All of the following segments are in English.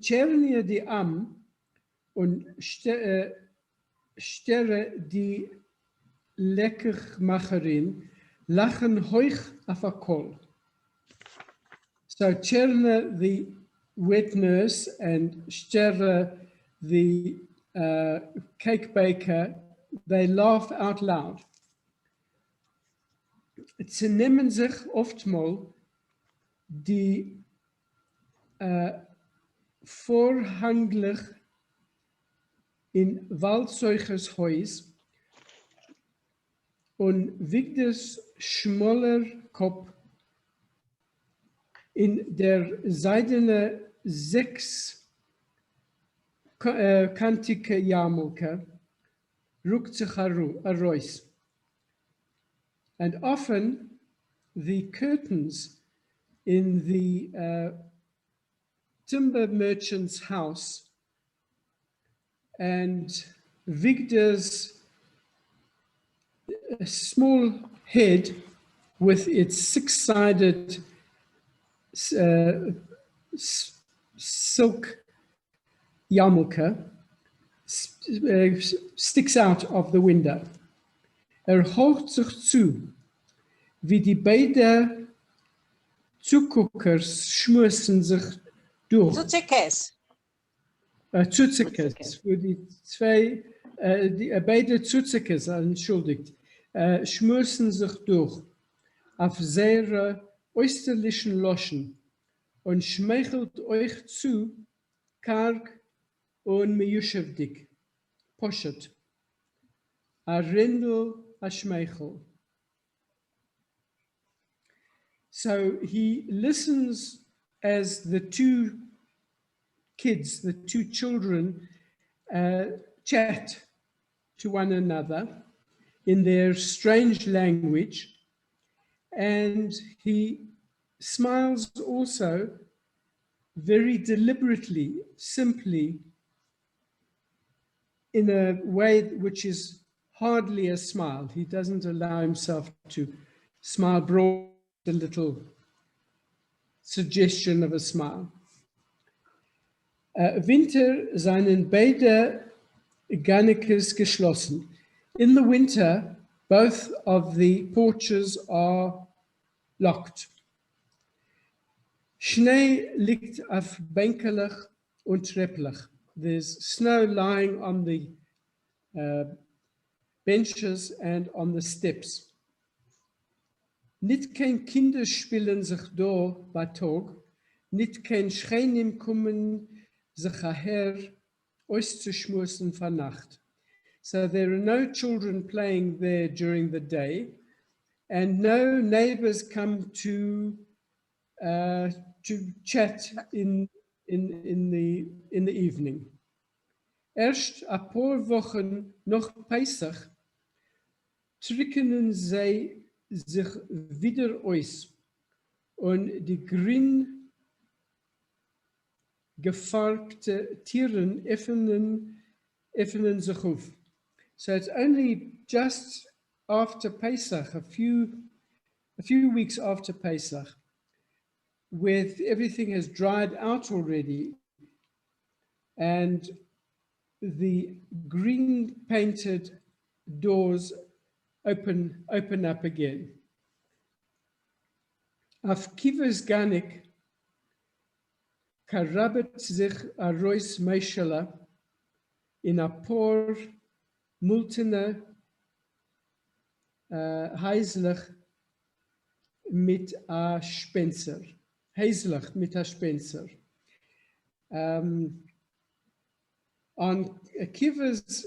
Tscherne die Am und Stere die Leckermacherin lachen hoch auf a Kohl. So Tscherne the wet nurse and Stere the cake baker, they laugh out loud. Sie nehmen sich oftmals die vorhanglich in Waldzeugers Haus und Victors schmaler Kopf in der seidene sechskantige Yarmulke rückt sich heraus. And often the curtains in the timber merchant's house and Victor's small head with its six-sided silk yarmulke sticks out of the window. Hocht sich zu, wie die beiden Zuguckers schmussen sich durch. Zuzekes, für die zwei, beide Zuzekes, entschuldigt, schmussen sich durch auf sehr österlichen Loschen und schmeichelt euch zu, karg und mejuschevdik, poschet, a rindel, a schmeichel. So he listens as the two kids, the two children, chat to one another in their strange language, and he smiles also very deliberately, simply, in a way which is hardly a smile. He doesn't allow himself to smile broad, a little suggestion of a smile. Winter seien beide Ganekes geschlossen. In the winter, both of the porches are locked. Schnee liegt auf Bänkelig und Trepplich. There's snow lying on the benches and on the steps. Nicht kein Kinder spielen sich da bei Tag, nicht kein Schreinim kommen sich her auszuschmussen von Nacht. So there are no children playing there during the day, and no neighbors come to chat in the evening. Erst a paar Wochen nach Pesach trickenen sie sich wieder aus und die grün gefarbte Tieren öffnen sich auf. So it's only just after Pesach, a few weeks after Pesach, where everything has dried out already, and the green painted doors open up again. Auf Kivas Ganik karabet sich a Reus Meishela in a paar multene heislich mit a Spencer. Heislich mit a Spencer. On Kivas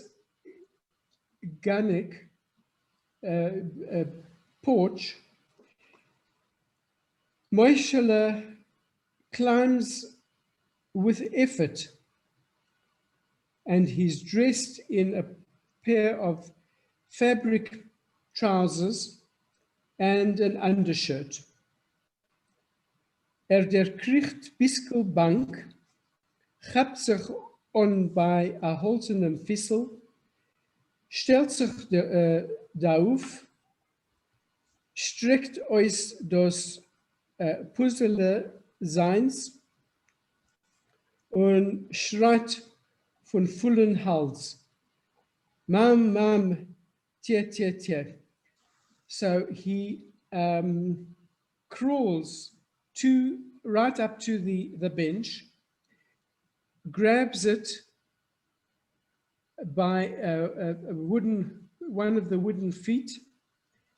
Ganik porch, Moishele climbs with effort, and he's dressed in a pair of fabric trousers and an undershirt. Der kriegt Biskelbank, gapt sich on bei a holzenem Fissel, stellt sich da auf, streckt euch das Puzzle seins und schreit von vollen Hals. Mam, mam, tje, tje, tje. So he crawls right up to the bench, grabs it by one of the wooden feet,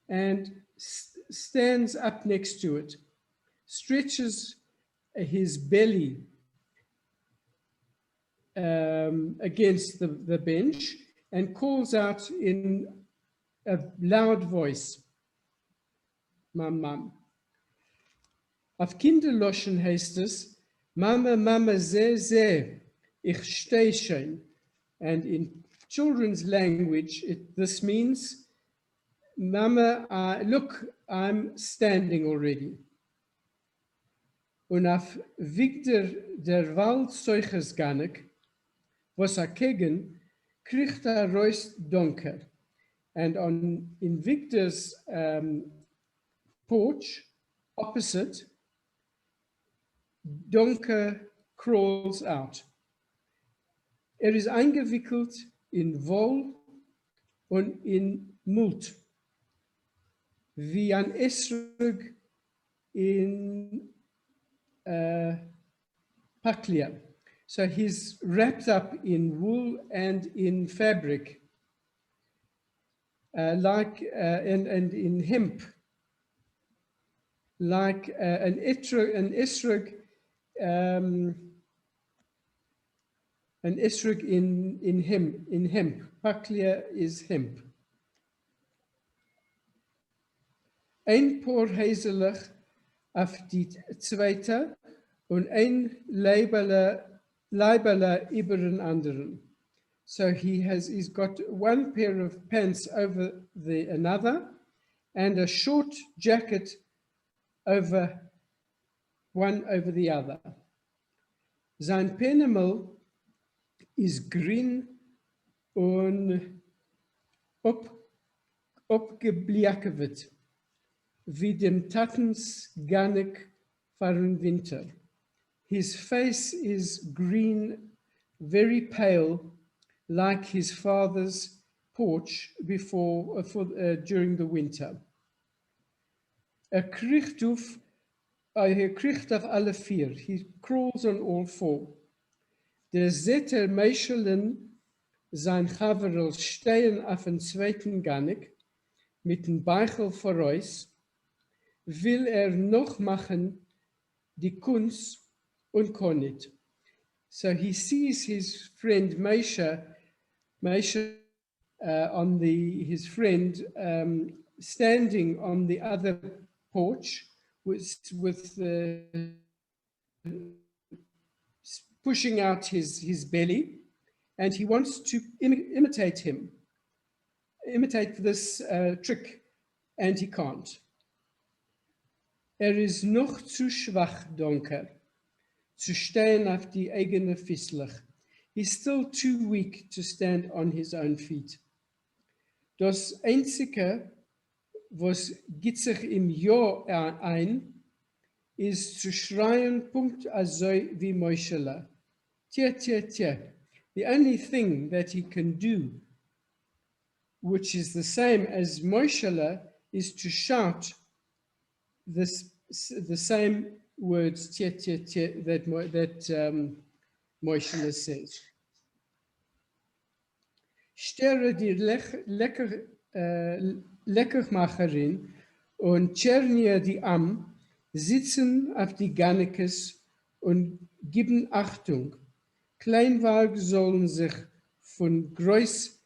and stands up next to it, stretches his belly against the bench, and calls out in a loud voice, Mam, mam. Auf Kinderloschen heißt es, Mama, Mama, sehr, ich stehe schon. And in children's language, this means, Mama, look, I'm standing already. Und auf Victor der Waldzeugersgannek, was kegen, kriegt Reus donker. And in Victor's porch, opposite, Donker crawls out. Is eingewickelt in Woll und in Mut, wie ein Esrog in Paklia. So he's wrapped up in wool and in fabric, and in hemp, like an esrog. An esrog in hemp. Paklia is hemp. Ein paar hazelig auf die zweite und ein Leiberle über den anderen. So he's got one pair of pants over another and a short jacket over the other. Sein Penemel is green und opgebliakewit, wie dem Tatens Gannek von Winter. His face is green, very pale, like his father's porch during the winter. Kriegt auf alle vier. He crawls on all four. Der Zetter Meischelen, sein Chaverl, stehen auf den zweiten Gannek mit dem Beichel voraus, will noch machen die Kunst und kann nicht. So he sees his friend Meisha his friend standing on the other porch with pushing out his belly, and he wants to imitate this trick, and he can't. Is noch zu schwach, donker, zu stehen auf die eigene Füßlich. He's still too weak to stand on his own feet. Das Einzige, was gibt sich im Jahr ein, ist zu schreien, Punkt also wie Moschele. Tja, tja, tja. The only thing that he can do, which is the same as Moschele, is to shout the same words, tja, tja, tja, that Moschele says. Stere die Leckermacherin und Tschernia die Am sitzen auf die Gannekes und geben Achtung. Kleinwagen sollen sich von Groß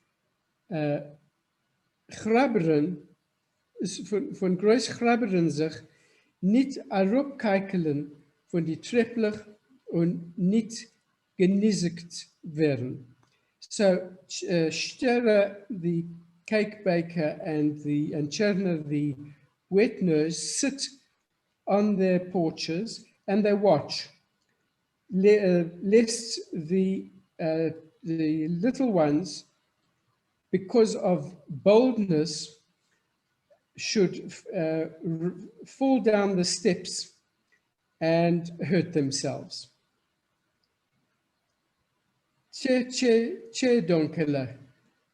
Grabberen sich nicht herabkeikelen von die Trepplich und nicht genissigt werden. So Stere, the cake baker, and Cherner, the wet nurse, sit on their porches and they watch, lest the little ones, because of boldness, should fall down the steps and hurt themselves. Tje donkele,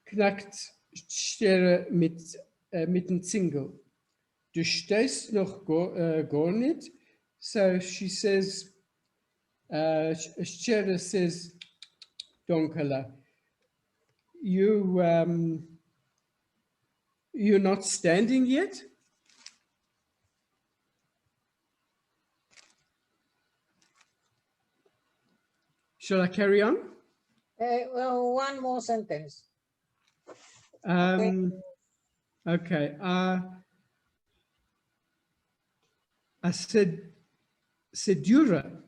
knackt Stere mit dem Zingel. Du stehst noch gar nicht. So she says, Stere says, donkele, you're not standing yet? Shall I carry on? Well, one more sentence. Okay. I said, Sedura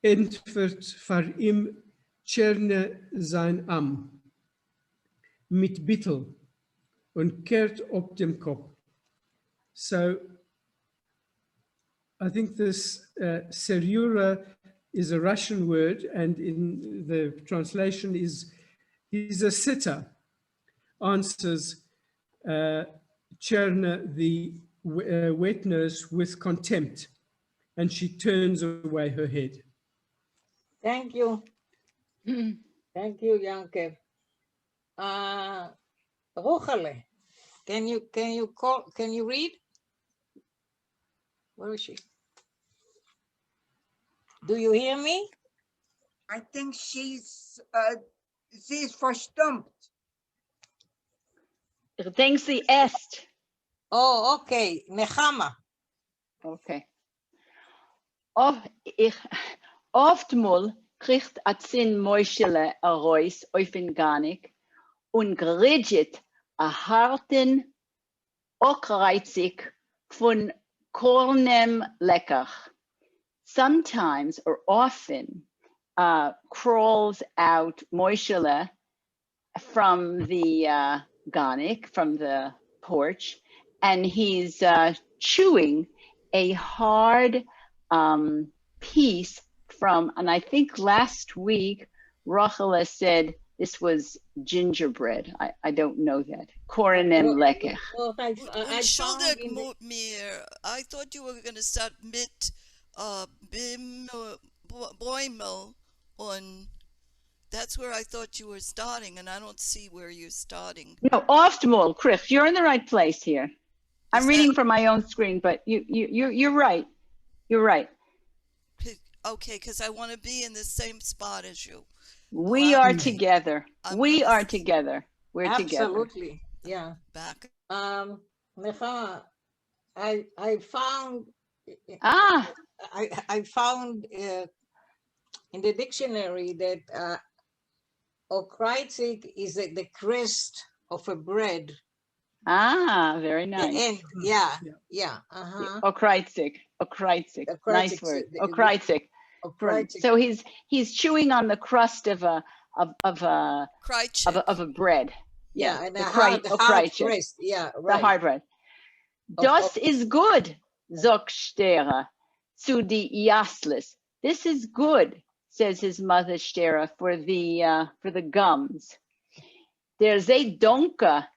entwert vor ihm Tscherne sein Am mit Bittel und kehrt ob dem Kopf. So I think this Serura is a Russian word, and in the translation is he's a sitter, answers Cherna the wet nurse with contempt, and she turns away her head. Thank you. Thank you, Yankev. Rochale, can you read? Where is she? Do you hear me? I think she's verstumpt. Ich denke, sie esst. Oh, okay. Nechama. Okay. Oftmals kriegt a Zinn Mäuschele a Reus auf in Garnik und gerichtet a harten Okreizig von Kornem lecker. Sometimes or often crawls out Mäuschele from the Garnik, from the porch, and he's chewing a hard piece from, and I think last week, Rachel said this was gingerbread. I don't know that. Koronem lecker. I thought you were going to start mit bim boimel on. That's where I thought you were starting, and I don't see where you're starting. No, oftmals, Chris, you're in the right place here. I'm reading from my own screen, but you're right. You're right. Okay, because I want to be in the same spot as you. We are together. We are together. We're together. Absolutely. Yeah. Back. Nechama, I found. I found in the dictionary that okreizig is the crest of a bread. Very nice. The end. Yeah. Okreizig. Nice word. Okreizig. So he's chewing on the crust of a bread. Yeah, and the hard crust. Yeah, right. The hard bread. Das ist gut, sagt Stere zu die Jaslis. This is good, says his mother Stere, for the gums. Der sei donker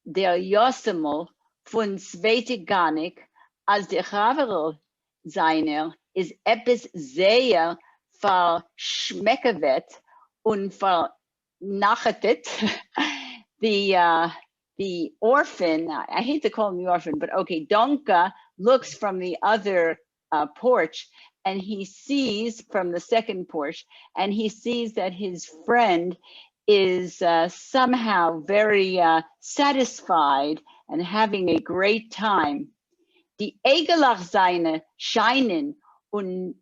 der Josemel von zweite Garnik, als der Haverl seiner is etwas sehr verschmeckewet und vernachetet. The orphan, I hate to call him the orphan, but okay, Donka looks from the other porch, and he sees from the second porch, and he sees that his friend is somehow very satisfied and having a great time. Die Egelach seine scheinen und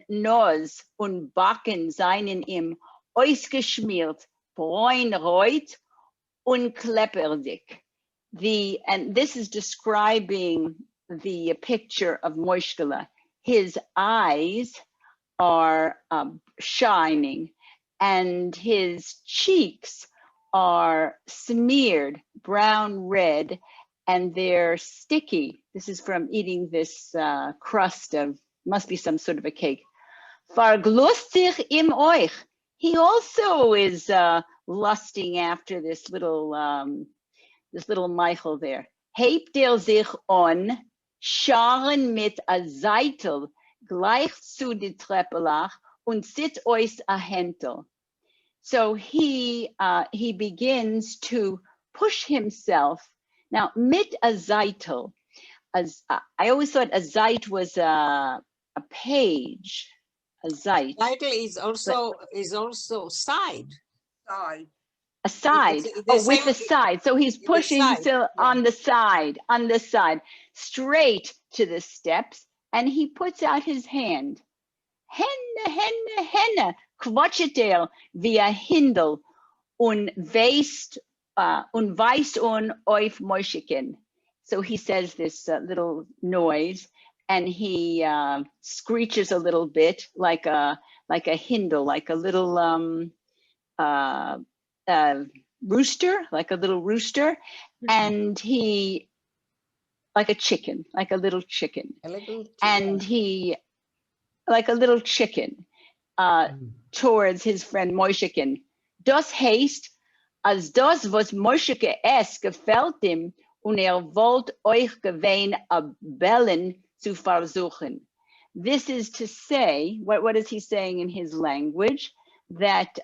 Nose und Backen seinen ihm ausgeschmiert, bräunrot und klepperdig. And this is describing the picture of Moishkele. His eyes are shining, and his cheeks are smeared brown red, and they're sticky. This is from eating this crust of, must be some sort of a cake. Verglustig im euch. He also is lusting after this little Michael there. Hebt sich on, scharen mit a Seitel gleich zu die Treppelach und sit ois a hentel. So he begins to push himself. Now, mit a zeitel, as I always thought a zeit was a page, a zeit. Title is also side. Side. A side. It's the Oh, with same- the side. So he's the pushing side, so yeah. on the side, straight to the steps, and he puts out his hand. Henne, quatscht wie a Hindel und weist auf Moscheken. So he says this little noise, and he screeches a little bit like a Hindel, like a little rooster, like a little rooster, and he like a chicken, like a little chicken, A little and he like a little chicken towards his friend Moisheken. Das heißt, als das, was Moisheke es gefällt ihm, und wollt euch gewähn a bellen zu versuchen. This is to say, what is he saying in his language? That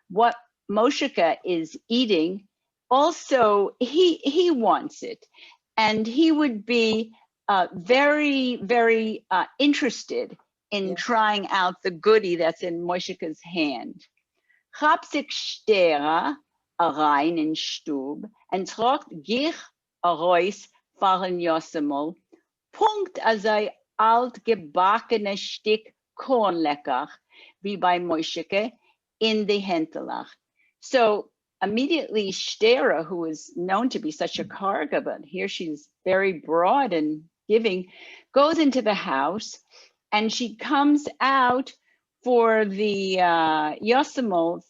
what Mosheke is eating, also he wants it. And he would be very, very interested in trying out the goodie that's in Mosheke's hand. Gab sich Stera rein in Stub and tragt gich a Reus fahren Josemol, Punkt als alt gebackene Stück Kornlecker, wie bei Mosheke, in the Hentelach. So immediately Stera, who is known to be such a karga, but here she's very broad and giving, goes into the house, and she comes out for the Yosemite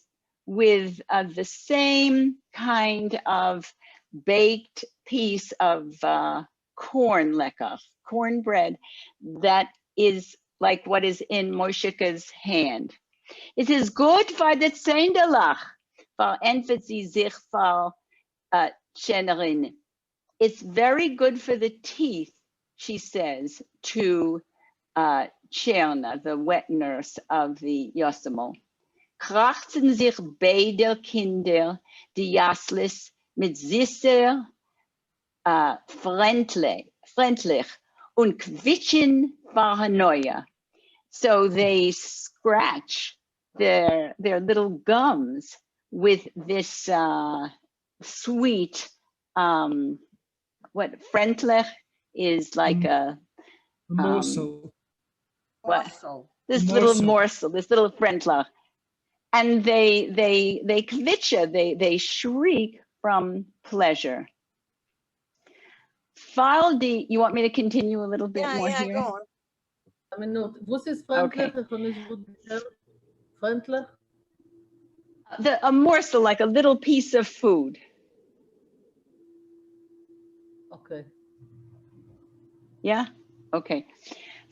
with the same kind of baked piece of cornbread that is like what is in Mosheka's hand. It is good for the Zendelach, verentfert sie sich for Chenerin. It's very good for the teeth, she says to Cherna, the wet nurse of the Yosemite. Krachten sich beide Kinder, die Jaslis, mit süßer freundlich und quitschen Paranoia. So they scratch their little gums with this sweet, what freundlich is like a morsel. what? Also. This Morsel. little morsel, this little freundlich. And they kvitsche, they shriek from pleasure. Faldi, you want me to continue a little bit more here? Go on. A minuto. Você é Okay. freundlich quando ich freundlich? A morsel, like a little piece of food. Okay. Yeah? Okay.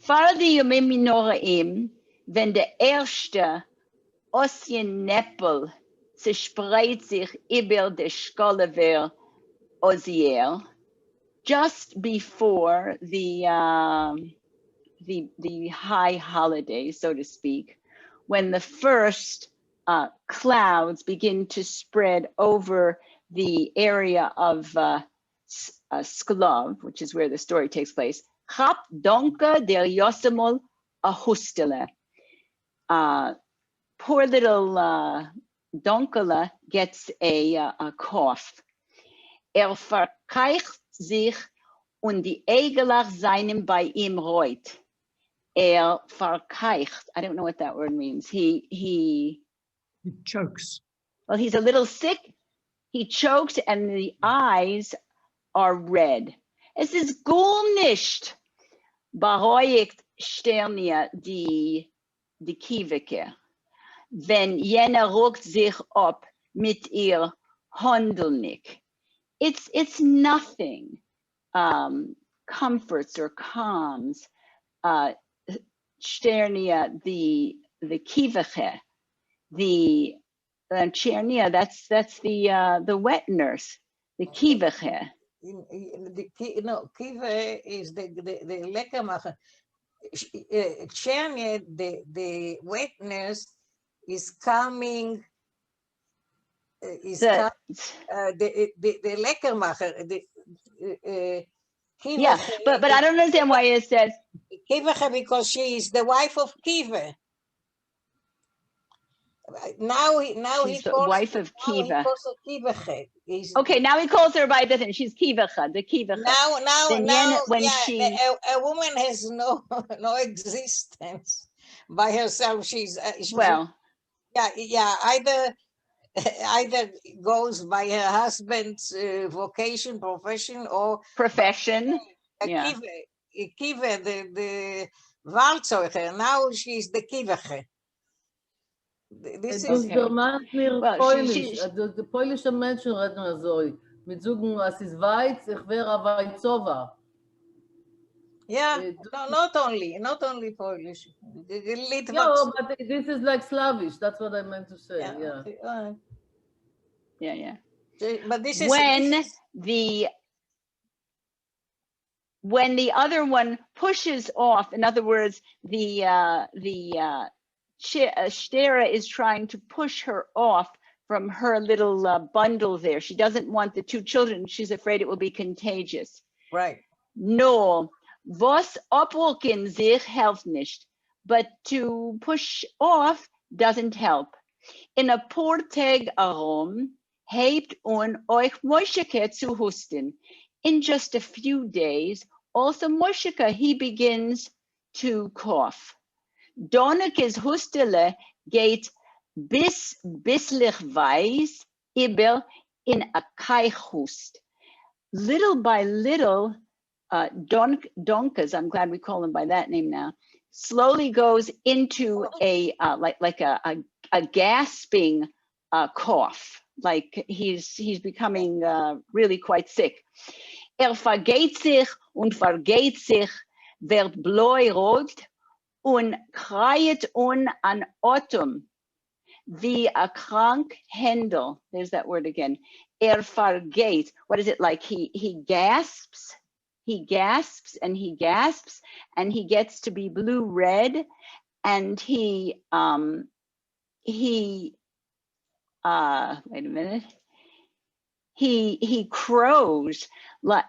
Faldi yomim minoraim, wenn der erste Ossienneppel zerspreizt sich über der Scholle Osiel, just before the high holiday, so to speak, when the first clouds begin to spread over the area of Sklov, which is where the story takes place. Chap donka der Yosemol a hustele. Poor little Donkele gets a cough. Verkeicht sich und die Egelach seinem bei ihm reut. Verkeicht. I don't know what that word means. He chokes. Well, he's a little sick. He chokes and the eyes are red. Es ist gut nicht. Beruhigt Sternia die Kieweke. Wenn jener ruckt sich ab mit ihr Handelnick. It's nothing comforts or calms Sternia the Kieweke, the Chernia, that's the wet nurse, the Kieweke. Kieve is the lekker maken. Chania, the witness, is coming. The, The Leckermacher, yeah, but I don't understand why it says, Kiveche, because she is the wife of Kive. Now he she's the calls wife of Kiva. her Kiveche. Okay, now he calls her by the thing. She's Kivacha, the Kivacha. Then when she, a woman has no existence by herself. She's well, either goes by her husband's vocation, profession, or profession. Yeah. Kive, the Waldzeuger. Now she's the Kiveche. This Dus is der Mann mir Well, Polish, der polnische Menschen reden so, mit sagen, es ist Weiz, ich wäre Weizova. not only Polish. Yeah, but this is like Slavish, that's what I meant to say, yeah. Okay, all right. Yeah. But this is when the other one pushes off, in other words, the Shtera is trying to push her off from her little bundle there. She doesn't want the two children. She's afraid it will be contagious. right. No, was obwalken sich helpt nicht, but to push off doesn't help. In a porteg arom, hebt euch Mosheke zu husten. In just a few days, also Mosheke, he begins to cough. Donekes hustele geht bislich weiß über in a kaichhust. Little by little, Donkas, I'm glad we call him by that name now, slowly goes into a like a gasping cough, like he's becoming really quite sick. Vergeht sich und vergeht sich, wird bläurot und kreit an Autumn, wie a krank Händel. There's that word again. Vergeht. What is it like? He gasps. He gasps and he gasps and he gets to be blue red, and he wait a minute. He crows like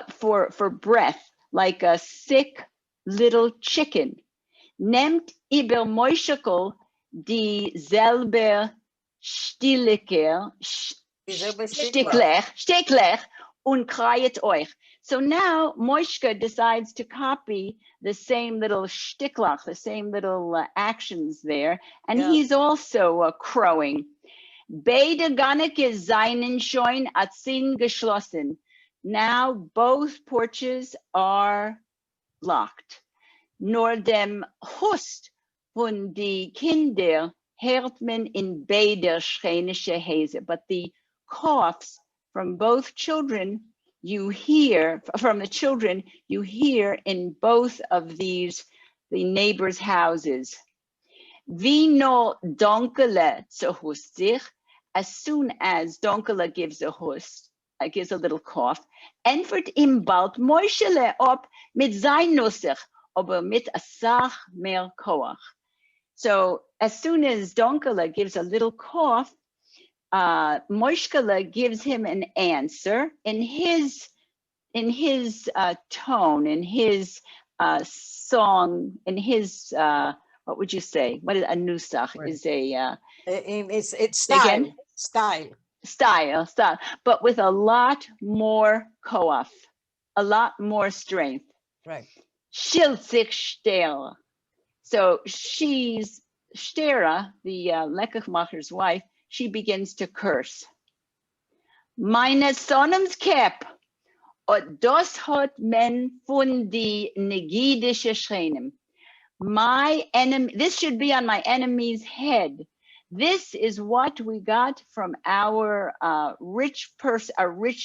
for breath like a sick little chicken. Nehmt über Moschekel dieselbe Stickler und kreit euch. So now Moishka decides to copy the same little shtiklach, the same little actions there, and he's also crowing. Beide Ganeke seinen schon atzin geschlossen. Now both porches are locked. Nur dem Hust von die Kinder hört man in beide schreinische Häse, but the coughs from both children you hear, from the children you hear in both of these, the neighbors' houses. Wie no Donkele zu hust sich, as soon as Donkele gives a hust, gives a little cough, entfert ihm bald Moischele op mit sein Nussig, aber mit a sach mehr Koach. So as soon as Donkele gives a little cough, Moishkele gives him an answer in his tone, in his song, in his what would you say? What is a nusach? Right. Is a it's style. again? Style, but with a lot more koaf, a lot more strength. right. Shilzik Stera. So she's Stera, the Lekachmacher's wife. She begins to curse. Meine Sonnems Kep, und das hat men von die negidische Schreinem. My enemy, this should be on my enemy's head. This is what we got from our rich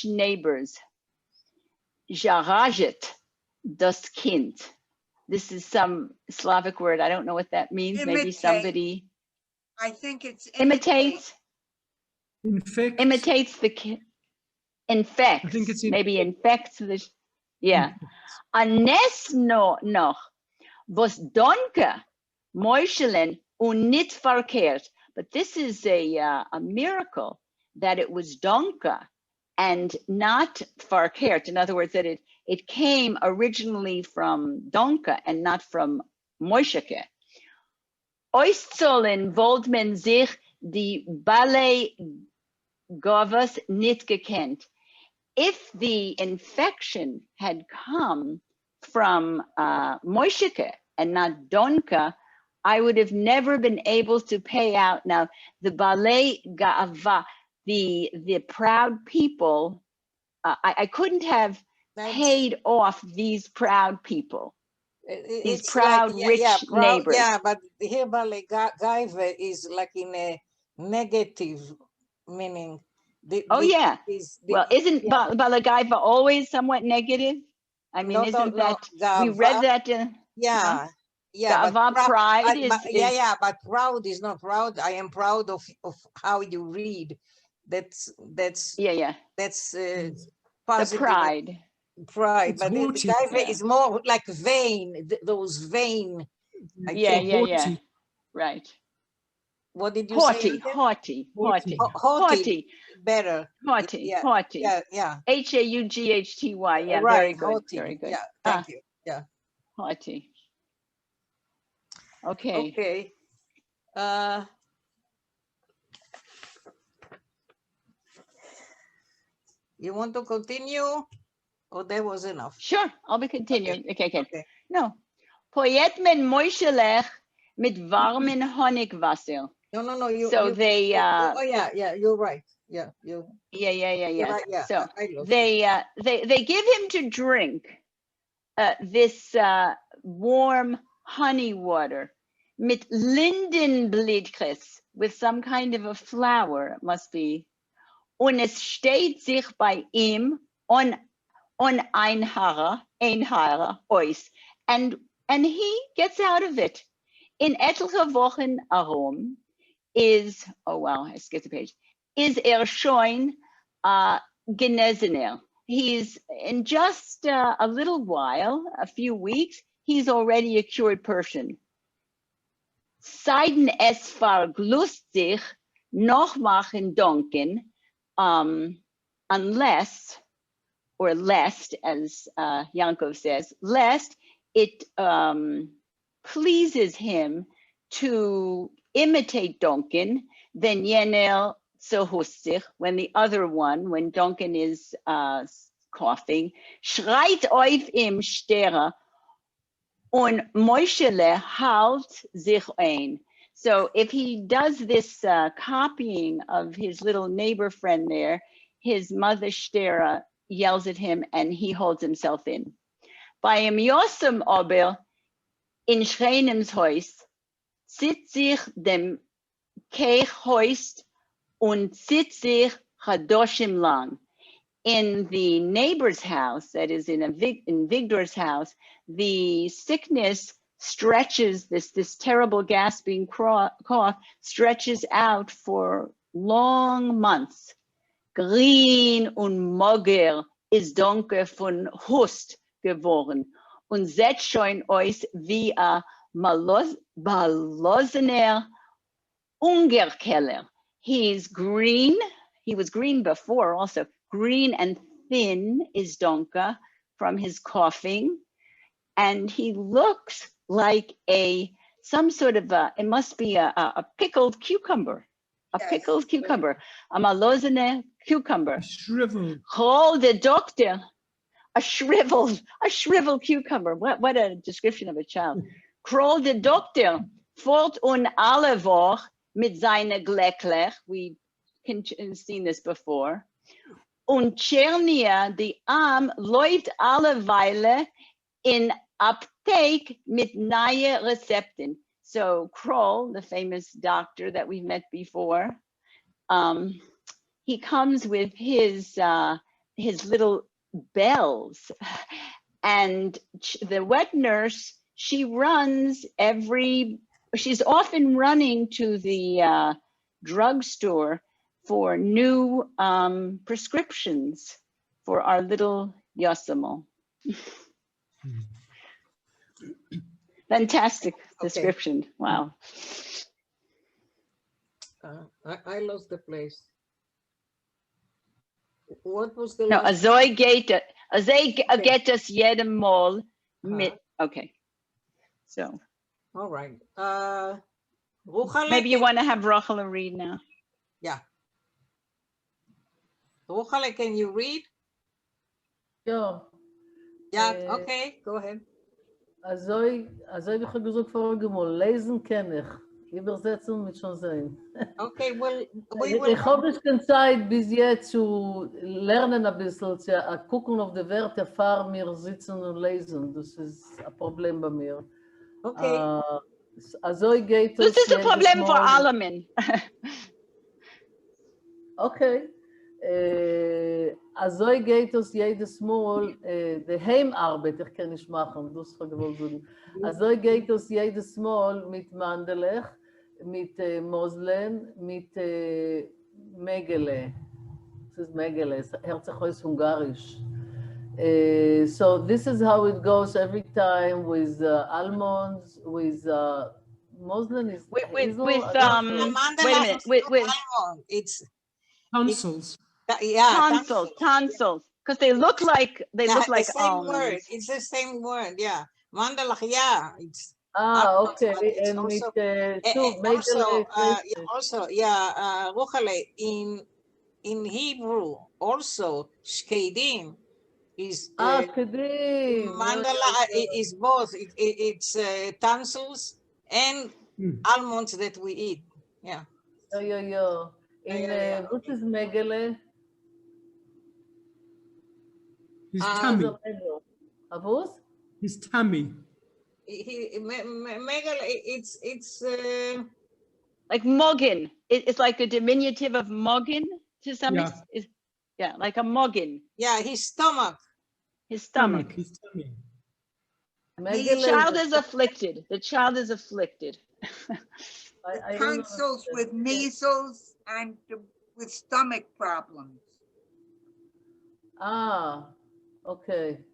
neighbors. Jarajet, das Kind. This is some Slavic word. I don't know what that means. Imitate. Maybe somebody I think it's imitates the kid. Infects. I think it's maybe infects the. Yeah. Anes no noch. was donke Moishelen und nicht verkehrt. But this is a miracle that it was donke and not verkehrt. In other words, that it came originally from donke and not from Moisheke. Auszollen wollt man sich die Ballet Govas nicht gekannt. If the infection had come from Moisheke and not Donka, I would have never been able to pay out. Now, the Ballet Ga'ava, the proud people, I couldn't have paid off these proud people. These It's proud, like, rich proud, neighbors. yeah, but here Ballet Gaiva is like in a negative meaning. Oh, yeah. Is Well, isn't Balagaiva always somewhat negative? I mean, isn't that, we read that in, yeah, Gava, pride is, but proud is not proud. I am proud of how you read. That's yeah. that's The positive. pride. Pride, It's but the haughty. Gaiva is more like vain. Those vain. I Yeah, think. yeah. Right. What did you say? Haughty. Haughty. Better. Haughty. Yeah. H-A-U-G-H-T-Y. Yeah, Right, very good. haughty. Very good. Yeah, thank you. Yeah. Haughty. Okay. Okay. You want to continue? Or that was enough? Sure, I'll be continuing. Okay. Okay. No. Poet men Moishelech mit warmen Honigwasser. No. You. So they. Yeah. You're right. Yeah. You. Yeah. Right, yeah. So I lost they give him to drink this warm honey water mit Lindenblütkris, with some kind of a flower, it must be. Und es steht sich bei ihm on ein Haare ois. And he gets out of it. In etliche Wochen herum is, oh wow, I skipped a page, is schon genesener. He's in just a little while, a few weeks, he's already a cured person. Seiden es verglust sich noch machen donken, unless, or lest, as Yankov says, lest it pleases him to imitate Donkin, then jener zerhust sich, when the other one, when Donkin is coughing, schreit auf im Stere und Moishele halt sich ein. So if he does this copying of his little neighbor friend there, his mother Shtera yells at him and he holds himself in. Bei ihm Yosem aber in Schreinems Haus sitzt sich dem Keich Haus und sitzt sich Chadoshim lang. In the neighbor's house, that is in Victor's house, the sickness stretches, this terrible gasping cough stretches out for long months. Green und mager ist Donke von Hust geworden und setzt schon aus wie a malosener Ungerkeller. He's green. He was green before also. Green and thin is Donka from his coughing. And he looks like some sort of it must be a pickled cucumber. Pickled cucumber. A malosene cucumber. Shriveled. Call the doctor. A shriveled cucumber. What a description of a child. Crawl the doctor. Fort un alle Woche mit seine Gleckler. We can seen this before. Und Chernia, the Arm, läuft alle Weile in Aptek mit neue Rezepten. So Kroll, the famous doctor that we've met before, he comes with his little bells, and the wet nurse, she's often running to the drugstore for new prescriptions for our little Yosemite. Fantastic description. Wow. I lost the place. What was the No, last? azoi get us jedem Mal mit. Okay. So All right. Ruchale, maybe you want to have Rachel read now. Yeah. Ruchale, can you read? Ja. Yeah. Okay. Go ahead. Also ich habe gesagt vorige Mal, lesen kann ich. Übersetzen mit schon sein. Okay. Well, we will. Ich habe nicht keine Zeit bis jetzt zu lernen ein bisschen, zu gucken auf die Wörter, vor mir sitzen und lesen. Das ist ein Problem bei mir. Okay. Also geht Das es ist ein jedes Problem für Mal. alle Menschen. Okay. Also geht es jedes Mal, die Heimarbeit, ich kann nicht machen, das kann ich wohl sagen. Also geht es jedes Mal mit Mandelech, mit Moslen, mit Megele. Das ist Megele, es hört sich aus Ungarisch. So this is how it goes every time with almonds, with Moslen is With hazel, with I don't know. Mandela wait a minute. is With not almond. It's Tonsils. yeah. tonsils, because they look like The same almonds. word. It's the same word. Yeah. Mandala. Yeah. It's. Okay, but it's and also, with also, Megele. also, Ruchale, in Hebrew, also, shkedim is Kedim. mandala is both. It's tonsils and almonds that we eat. Yeah. Yeah. In what is Megele? His tummy. Avos? His tummy. Megal, it's Like Moggin. It's like a diminutive of Moggin to some Yeah. extent. Yeah, like a Moggin. yeah, his stomach. His stomach. His tummy. The child is afflicted. The child is afflicted. The tonsils with measles and with stomach problems. Okay.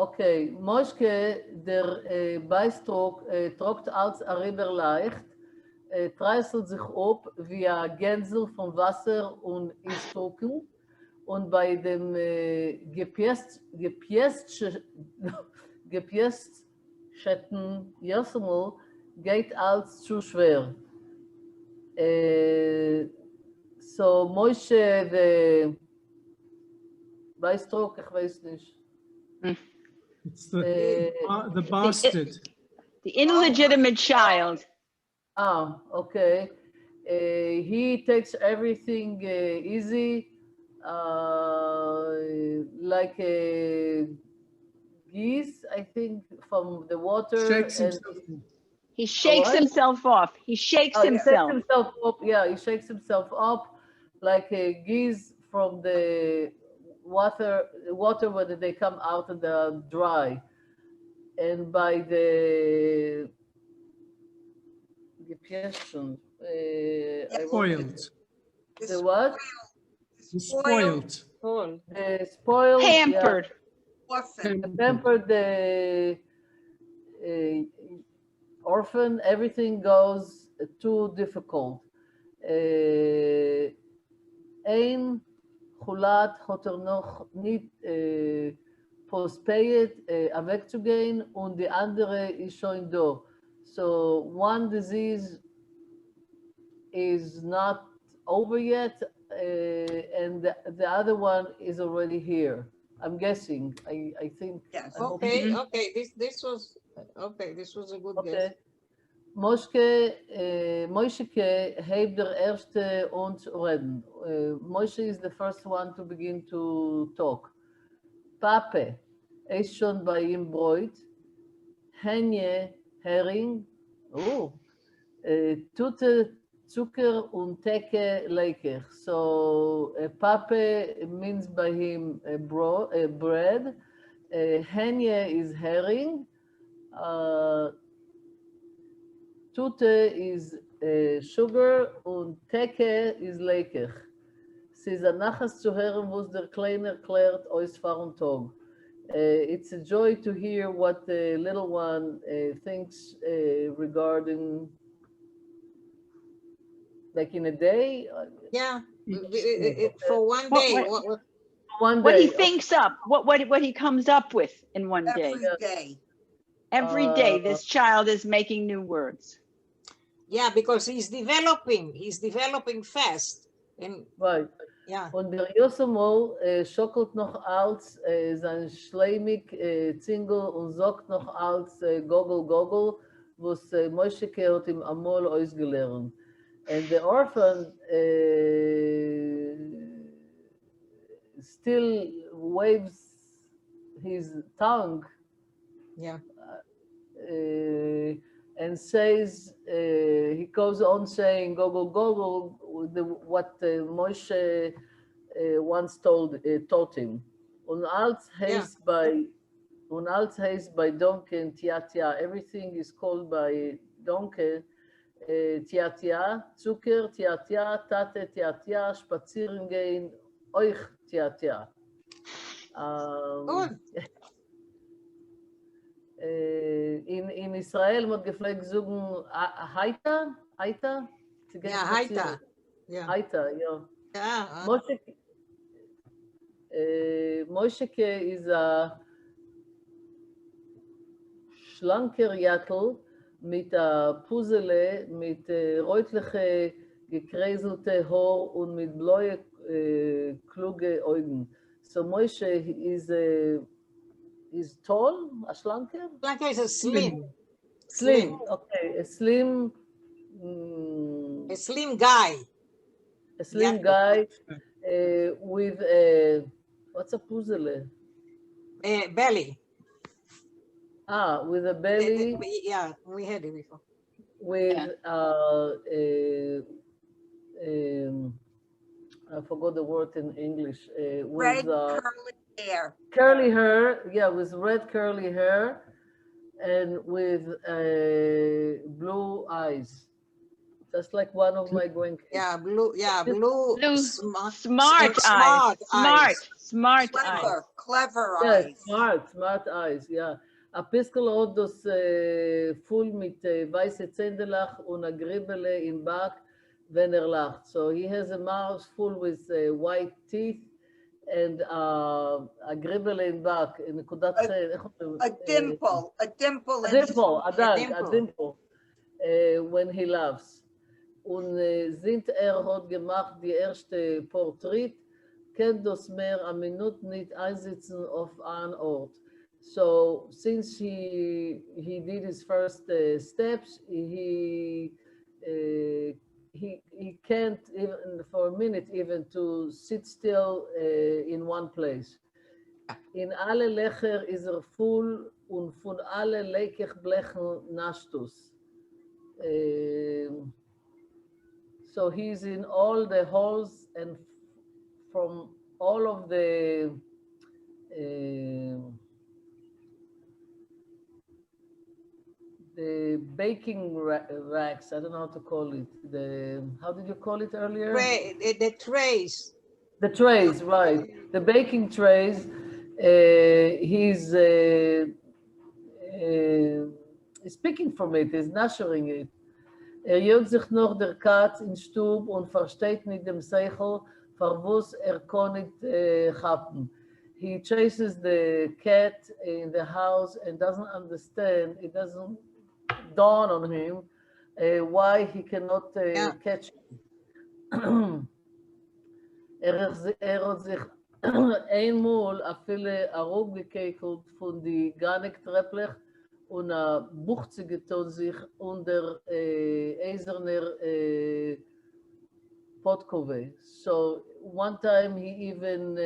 Okay. Moschke, der Beistrok, trockt als a Riber leicht, treißelt sich ab wie ein Gänsel von Wasser und ist trocken. Und bei dem gepiesteten Josemel geht alles zu schwer. So Moshe, the Beistrok, ich weiß nicht. It's the bastard. The illegitimate child. Okay. He takes everything easy, like a geese, I think, from the water. Shakes and himself. He shakes himself off. He shakes himself. He shakes himself up. Yeah, he shakes himself up like a geese from the water when they come out of the dry. And by the gestion, Spoiled. the what? Spoiled. Spoiled. Pampered. Orphan. Pampered the orphan. Everything goes too difficult. Ein Chulat hat noch nicht postpaid wegzugehen und die andere ist schon da. So one disease is not over yet, and the other one is already here. I'm guessing. I think. Yes. Okay. This was a good guess. Moschke heeft der erste ons reden. Moshe is the first one to begin to talk. Pape ist schon bei ihm Bräut. Henje, Hering. Tute, Zucker und Tecke, lecker. So Pape means by him bread. Henje is herring. Tute is sugar und Tecke is lecker. Sie ist ein Nachas zu hören, wo der Kleiner klärt, euch fahren Tag. It's a joy to hear what the little one thinks regarding, like in a day. Yeah, for one What- day. what- One What he day. thinks up, what he comes up with in one day. Every day. Every day, this child is making new words. Yeah, because he's developing fast. And Right. yeah, Und der Josomo schockelt noch als sein Schleimig Zingel und sagt noch als Gogel Gogel, was Moscheke hat ihm amol ausgelernt. And the orphan still waves his tongue yeah, and says, he goes on saying, Gogol Gogol, what Moshe once taught him. Und als heißt by donkey and tia, everything is called by donkey, tia, Zucker, tia, Tate, tia, spazieren gehen, euch tia. good. In Israel mod gepflegt sagen Heiter? Yeah, Haita. Yeah, Heiter, ja. yeah. Mosheke is a schlanker Jattel mit a Puzzle, mit rötliche gekräselte Haar und mit blaue kluge Augen. So Moshe is tall, a schlanker? Like it's a slim. Slim, okay, a slim Guy. a slim Yeah. guy with a, what's a puzzle? Belly. With a belly, Yeah, we had it before. with I forgot the word in English. With Red curly hair. curly hair, yeah, with red curly hair, and with blue eyes, just like one of my grandkids. Yeah, blue. Yeah, blue. Smart eyes. Smart eyes. Clever Yes, eyes. smart eyes, ja. A Piskel hat das voll mit weiße Zändelach und a Gribbele im Back, wenn lacht. So he has a mouth full with white teeth and a Gribbele in back. A dimple. A dimple. A dimple when he laughs. Und sind hat gemacht die erste Porträt, kennt das mehr a Minute nicht einsitzen auf einen Ort. So since he did his first steps, he can't even for a minute even to sit still in one place. In alle Lecher is full und von alle Lekechblechen nastus. So he's in all the holes and from all of the baking racks, I don't know how to call it. How did you call it earlier? The trays. The trays, right. The baking trays. He's speaking from it, he's nurturing it. Jügt sich noch der Katz in Stub und versteht nicht dem Seichel, verwus kann nicht happen. He chases the cat in the house and doesn't understand, it doesn't dawn on him why he cannot catch him. Hat sich einmal a viele Arug gekekelt von die Ganek-Trepplich und a Buchze getan sich unter eiserner Potkove. So one time he even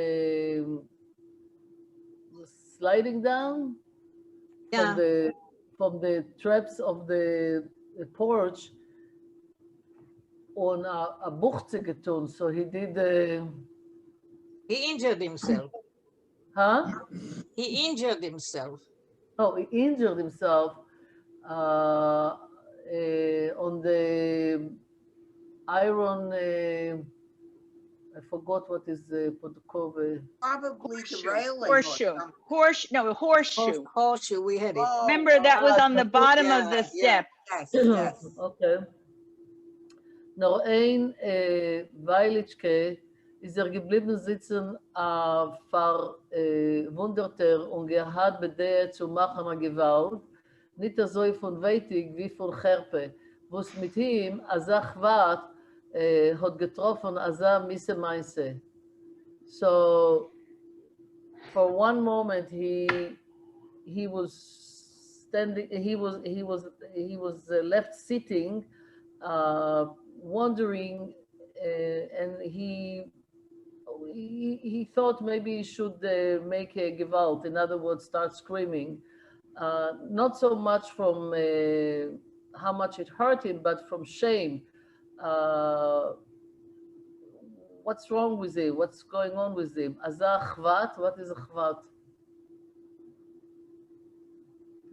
was sliding down from the traps of the porch on a Buchze getan. So he did. He injured himself. Huh? He injured himself. Oh, he injured himself on the iron. I forgot forgot what is podkove. Probably the Horseshoe. railing. or Horseshoe. something. Horseshoe. Horseshoe, we had it. Oh, Remember that was on the bottom of the yeah, step. yes, yes. Okay. Noch ein Weilitschke ist geblieben sitzen vor Wunderter und hat bedeutet zu machen eine Gewalt, nicht so von weitig wie von Herpe, wo es mit ihm, als Chvat, hat getroffen, als Misse Meinse. So, for one moment, he was standing, he was left sitting, wondering, and he thought maybe he should make a gewalt, in other words, start screaming, not so much from how much it hurt him, but from shame. What's wrong with him? What's going on with him? Azah chvat, what is a chvat?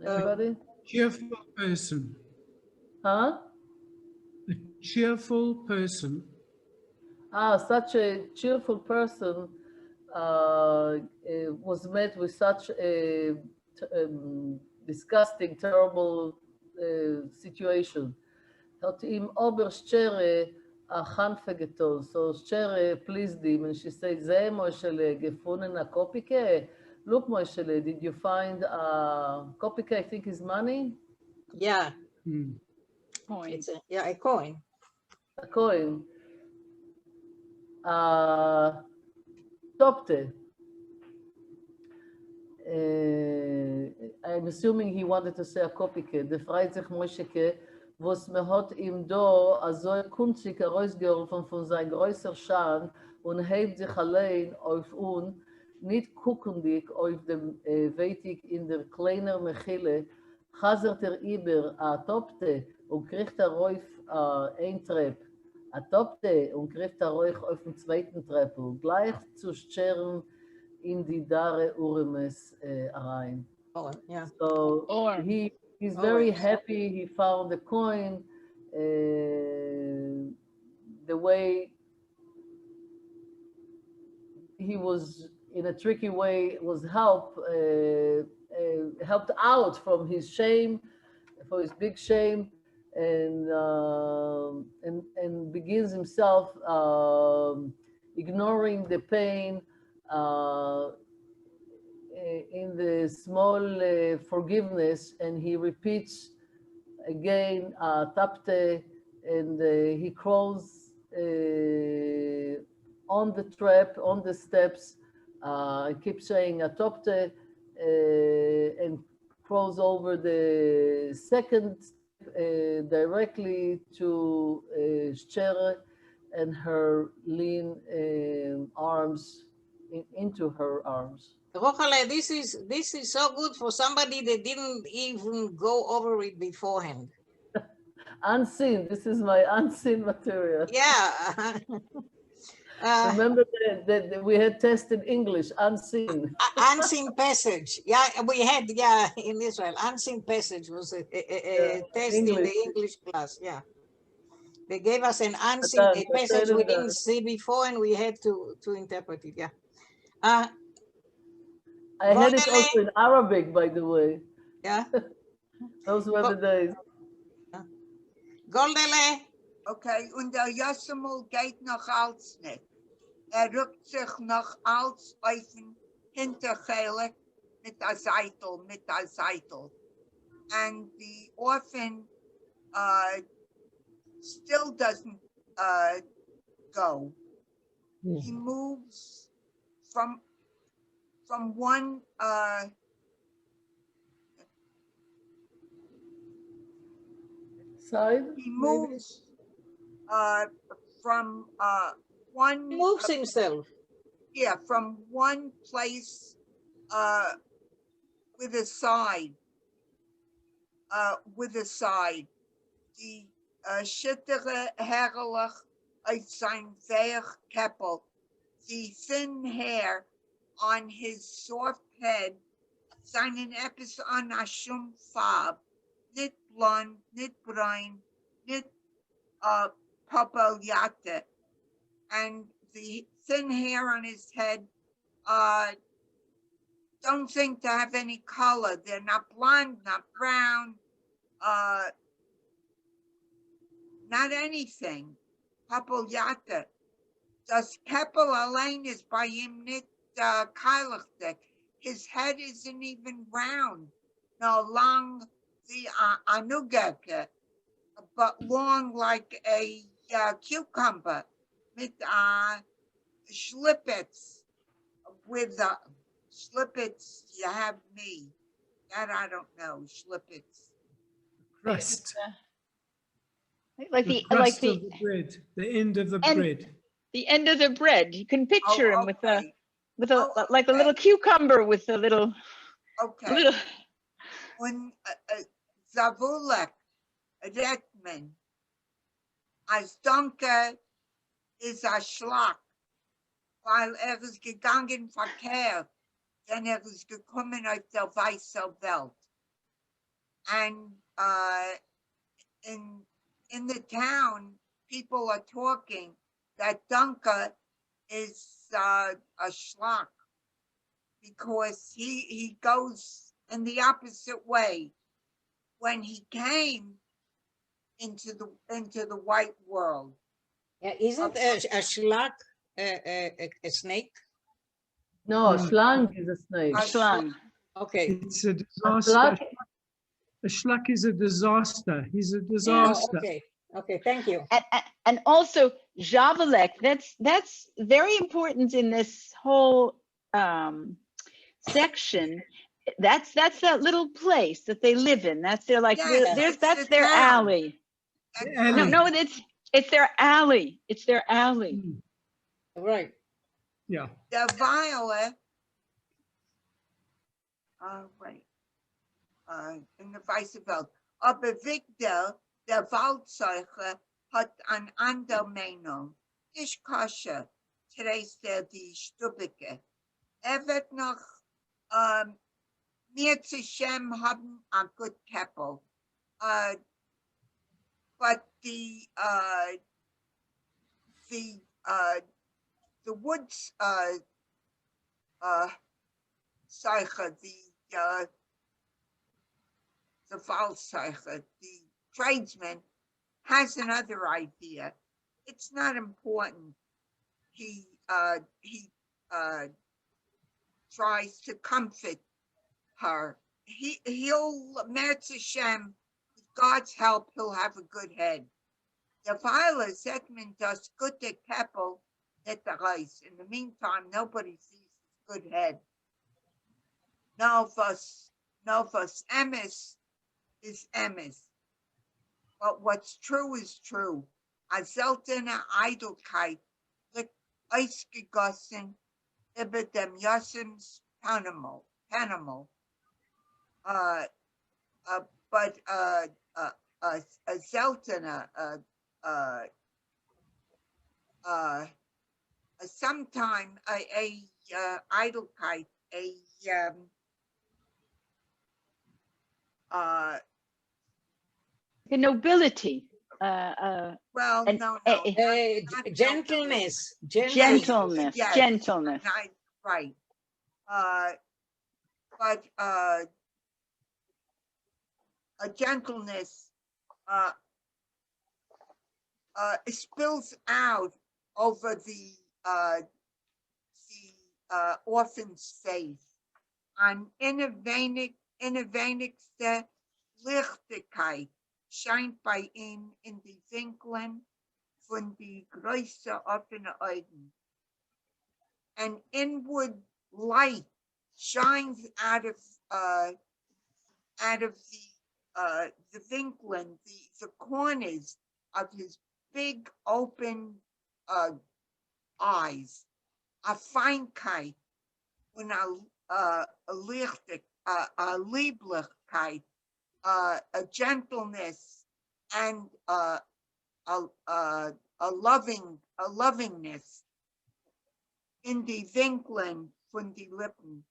Anybody? Cheerful person. Huh? A cheerful person. Such a cheerful person was met with such a disgusting, terrible situation. Hat ihm aber Schere a Hanfegeton, so Schere pleased him, and she said, "Ze Moshele gefunden a kopike? Look, Moshele, did you find a kopike? I think is money, Yeah, Coin. it's a coin. a coin." Topte. I'm assuming he wanted to say a kopike. De freit sich Mosheke, was me hat ihm do also kunzig herausgeholfen von sein größer Schan und hebt sich allein auf nicht guckendig auf dem Weitig in der kleiner Mechile, chasert über a Topte und kriegt rauf ein Trepp. A Topte und kriegt rauf auf dem zweiten Treppel, gleich zu scheren in die Dare Uremes rein. Oh, yeah. So Or. he's very happy he found the coin. The way he was in a tricky way was helped out from his shame, for his big shame, and begins himself ignoring the pain in the small forgiveness, and he repeats again tapte, and he crawls on the trap, on the steps, keeps saying atopte, and crawls over the second directly to Schere and her lean arms, into her arms. Rochale, this is so good for somebody that didn't even go over it beforehand. Unseen, this is my unseen material. Yeah. Remember that we had tested English, unseen. Unseen passage. Yeah, we had, in Israel. Unseen passage was a test in the English class. Yeah. They gave us an unseen passage we didn't see before, and we had to interpret it. Yeah. I had it also in Arabic, by the way. Yeah. Those were the days. Goldele. Okay, und der Yosemite geht noch als nicht. Rückt sich noch als auf den Hintergelik mit der Seitel. And the orphan still doesn't go. He moves from one Side? he moves from one He moves himself. Yeah, from one place with a side. Die schittere herrlich uit zijn veerkeppel. The thin hair on his soft head zijn een epis on a shum farb. Niet blond, niet bruin, niet papaljate. And the thin hair on his head don't seem to have any color. They're not blonde, not brown, not anything. Papel Yata. Das Keppel allein is by him nicht keiligdig. His head isn't even round, no long the anugeke, but long like a cucumber with schlippets. With the schlippets, you have me. That I don't know, schlippets. Crust. Like The the crust of the bread. The end of the And- bread. the end of the bread. You can picture him with a Oh, like a little okay. cucumber with a little Okay. When Zavulek Redman als Donker is a Schlag, weil is gegangen verkehrt, denn is gekommen auf der weißen Welt. And in the town, people are talking that Dunker is a Schlag because he goes in the opposite way. When he came into the white world. Yeah, isn't a schlag a snake? No, No. schlang is a snake. Schlang. Okay. It's a A disaster. schlag, A schluck is a disaster. He's a Oh, disaster. okay. Okay. Thank you. And also Javelek, that's very important in this whole section. That's that little place that they live in. That's their like Yes, it's that's the their town. alley. That's alley. right. No, it's their alley. It's their alley. Mm, Right. yeah. Der Violet, right, in der weißen Welt. Aber Victor, der Waldzeuger, hat eine andere Meinung. Ich kasche, today's die Stubeke. Wird noch mehr zu Shem haben a good couple. But the woods Zeicher, the false Zeicher, the tradesman has another idea. It's not important. He tries to comfort her. He'll Meretz Hashem, with God's help, he'll have a good head. The Viola Zetman does good to Keppel at the ice. In the meantime, nobody sees his good head. Novus emis is emis. But what's true is true. A seltene Eitelkeit liegt ausgegossen über dem Jossims Panama. But a seltene sometime a Eitelkeit, The nobility. well, And- no, Gentleness. Gentleness. Yes. Gentleness. Right. But a gentleness spills out over the orphan's face. An innerwenigste Lichtigkeit scheint bei ihm in die Winkeln von die größte offene Augen. An inward light shines out of the Winkeln, the corners of his big open eyes. A Feinkeit und a Lieblichkeit, a gentleness and a lovingness in die Winkeln von die Lippen,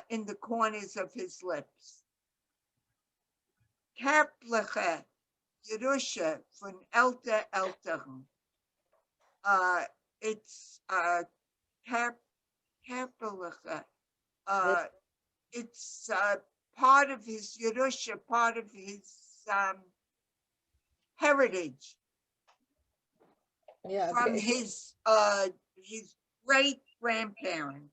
in the corners of his lips. Kärpliche Gerüche von Eltern, it's Kerpelige. It's part of his Yerusha, part of his heritage Yeah. from his great grandparents.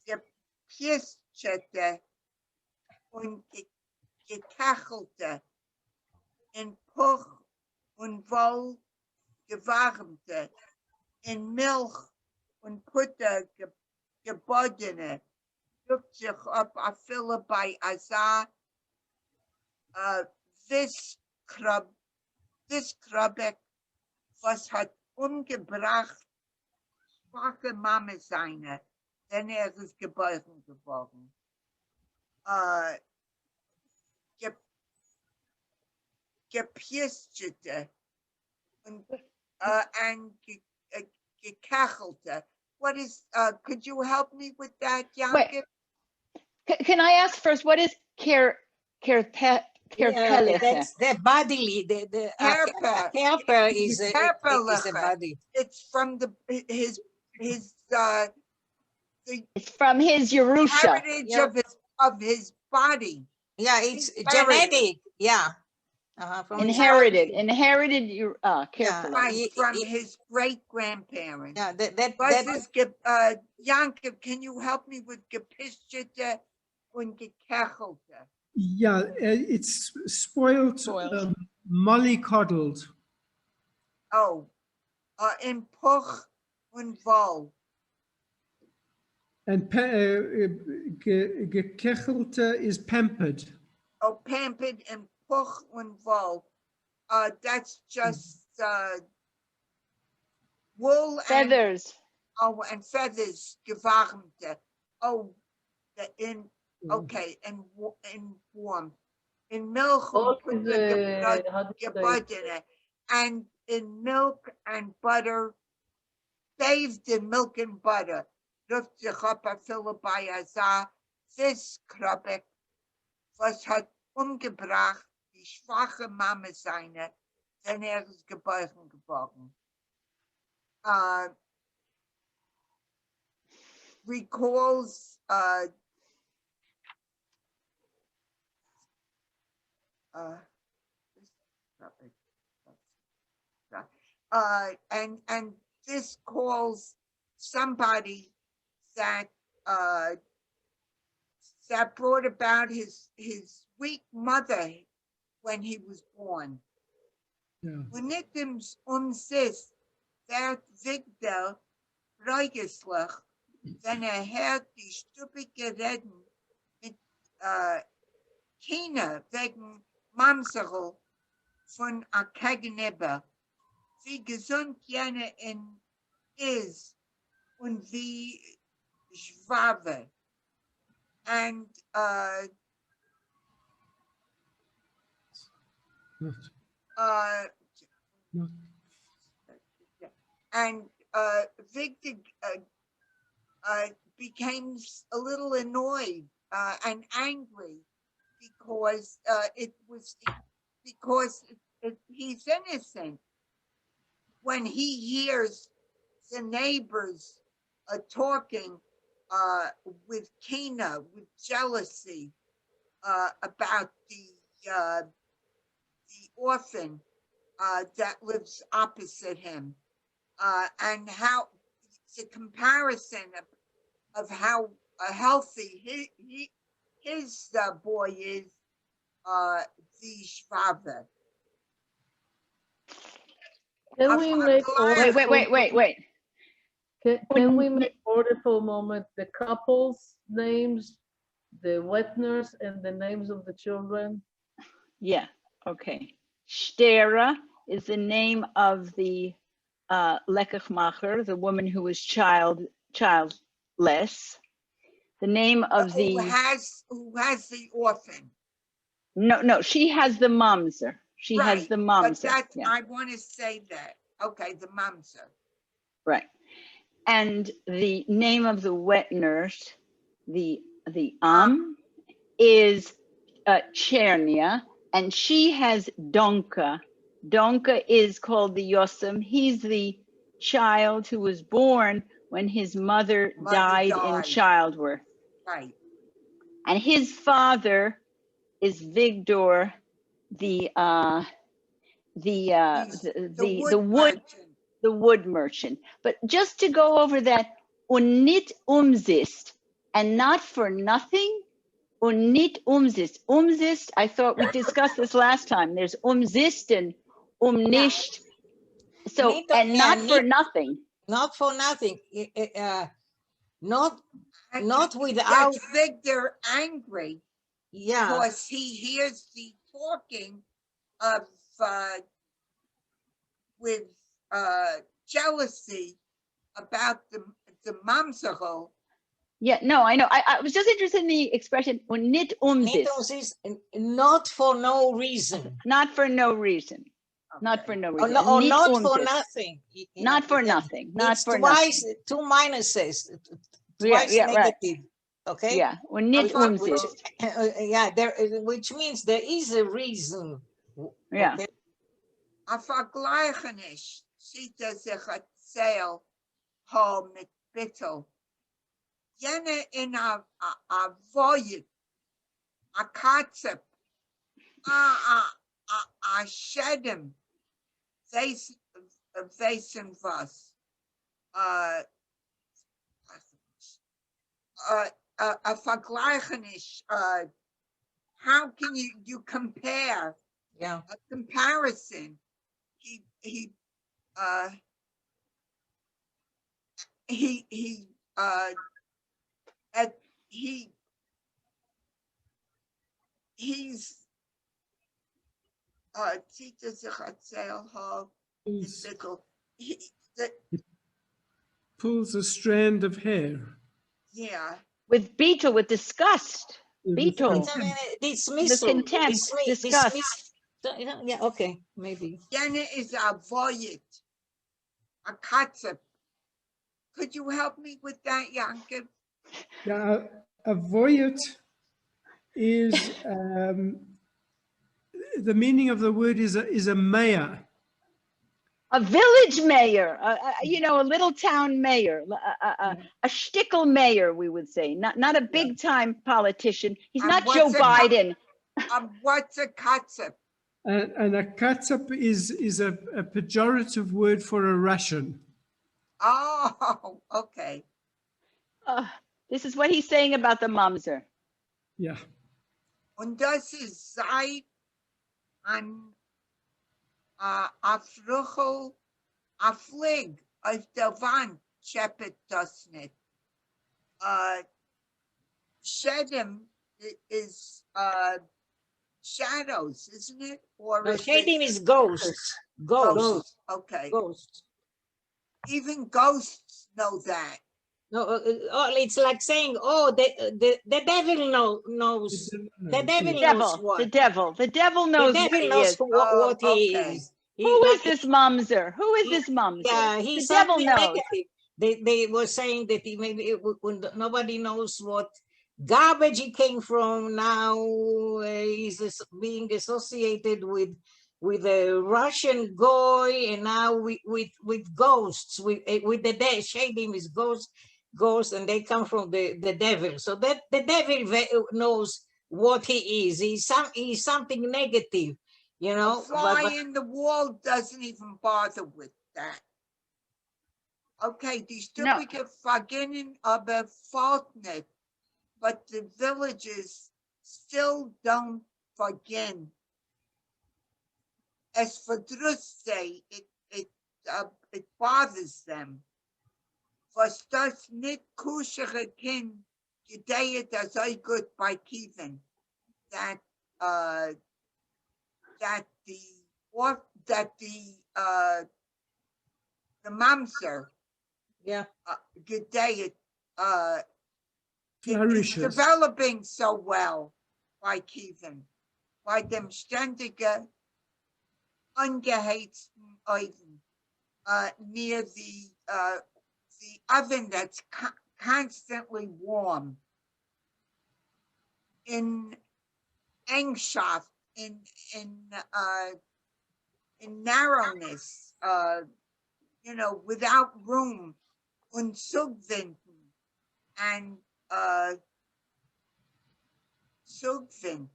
Gepiestete und gekachelte, in Puch und Wohl gewarmte, in Milch und Butter gebodene, drückt sich ab a Fülle bei Azar, this Krabbeck, was hat umgebracht, schwache Mama seine, denn ist geboren geworden. Gepiestete und gekachelte. What is, could you help me with that, Janke? Can I ask first, what is kerpelige? That's the bodily. The kerper is a body. It's from his It's from his Yerusha. heritage of his body. Yeah, it's genetic. Yeah. From Inherited your carefully. Right, from his great grandparents. Yeah, that is Janke, can you help me with gepischete und gekachelte? Yeah, it's spoiled, mollycoddled. Oh, in Puch und Wohl. And gekechelte is pampered. Oh, pampered and Puch und Wohl. That's just wool feathers. And feathers, gewarmte. Oh, okay, in warm. In milk and in milk and butter, bathed in milk and butter. Luft sich ab a Fülle bei Azar, this Krabbeck, was hat umgebracht, die schwache Mama seine, denn ist geboren geworden. Recalls and this calls somebody that that brought about his weak mother when he was born. When it uns that Victor Reigeslich, wenn hört die stupide Reden mit China wegen Mamserl von a Gegenüber, wie gesund jene ist und wie schwabe. And Victor became a little annoyed and angry because he's innocent. When he hears the neighbors talking with Kina, with jealousy about the orphan that lives opposite him, and how it's a comparison of how healthy his boy is, the Schwabe. Can we make wait. Can we make order for a moment the couples' names, the wet nurse, and the names of the children? Yeah, okay. Stera is the name of the Lekachmacher, the woman who was childless. The name of who has the orphan. No, she has the mamzer. She has the mamzer. But I want to say that. Okay, the mamzer. Right. And the name of the wet nurse, the is Chernia, and she has Donka. Donka is called the Yosem. He's the child who was born when his mother died in childbirth. Right. And his father is Vigdor, the wood merchant. But just to go over that, und nicht umsist, and not for nothing, und nicht umsist. Umsist, I thought we discussed this last time. There's umsist and nicht. So, Nicht- and yeah, not for nicht- nothing. Not for nothing. Not And without. gets Victor angry Yeah. because he hears the talking of with jealousy about the mamzerl. Yeah, no, I know. I was just interested in the expression und nicht Nicht umsist. umsist, not for no reason. Not for no reason. Not Okay. for no Or, reason. or Nicht not for umsist. nothing. Not for nothing. Not It's for twice, nothing. two minuses. Yeah, Twice yeah, right. negative. Okay. Yeah, und nicht umsist. Yeah, which means there is a reason. Yeah. Okay? A vergleichenisch sieht sich erzähl ho mit Bittel. Jene in a void, a katzep, a shedem, weisen was. A vergleichenisch, how can you compare? Yeah. A comparison. He's zieht sich erzähl ho Bittel. Pulls a strand of hair. Yeah. With beetle, with disgust. With Beetle. Dismissal. With contempt, disgust. Yeah, okay, maybe. Jene is a voyage, a katzep. Could you help me with that, Yankiv? Yeah, a voyet is the meaning of the word is a mayor. A village mayor, you know, a little town mayor, a shtickle mayor, we would say, not a big time politician. He's And not what's Joe a Biden. What's a katzep? And a katzap is a pejorative word for a Russian. Oh, okay. This is what he's saying about the mamzer. Yeah. Und das ist seit an a Fruchel, a Flig auf der Wand scheppert das nicht. Shedem is shadows, isn't it? Or No, is shading it is ghosts. Ghosts. Okay. Ghosts. Even ghosts know that. No, it's like saying, oh, the devil knows. The devil knows what. The devil The knows devil what he knows is. what he okay. is. Who is this mamzer? Who is this mamzer? Yeah, The he's devil something knows. negative. They were saying that he maybe when nobody knows what garbage he came from. Now he's being associated with a Russian goy, and now with ghosts, with the dead. Shading is ghosts, and they come from the devil. So that the devil knows what he is. He's something negative, you know. A fly in the wall doesn't even bother with that. Okay, die Stücke vergehen aber fortnet, but the villages still don't forget. As for Drusse, it bothers them. Was das nicht kuschere Kind gedeiht das so good by Kevin that the mamzer gedeiht it's developing so well by Kevin, by dem ständige ungeheizten Oven near the oven that's constantly warm, in Engschaft, in narrowness, you know, without room, und zugwinden, and zugwinden.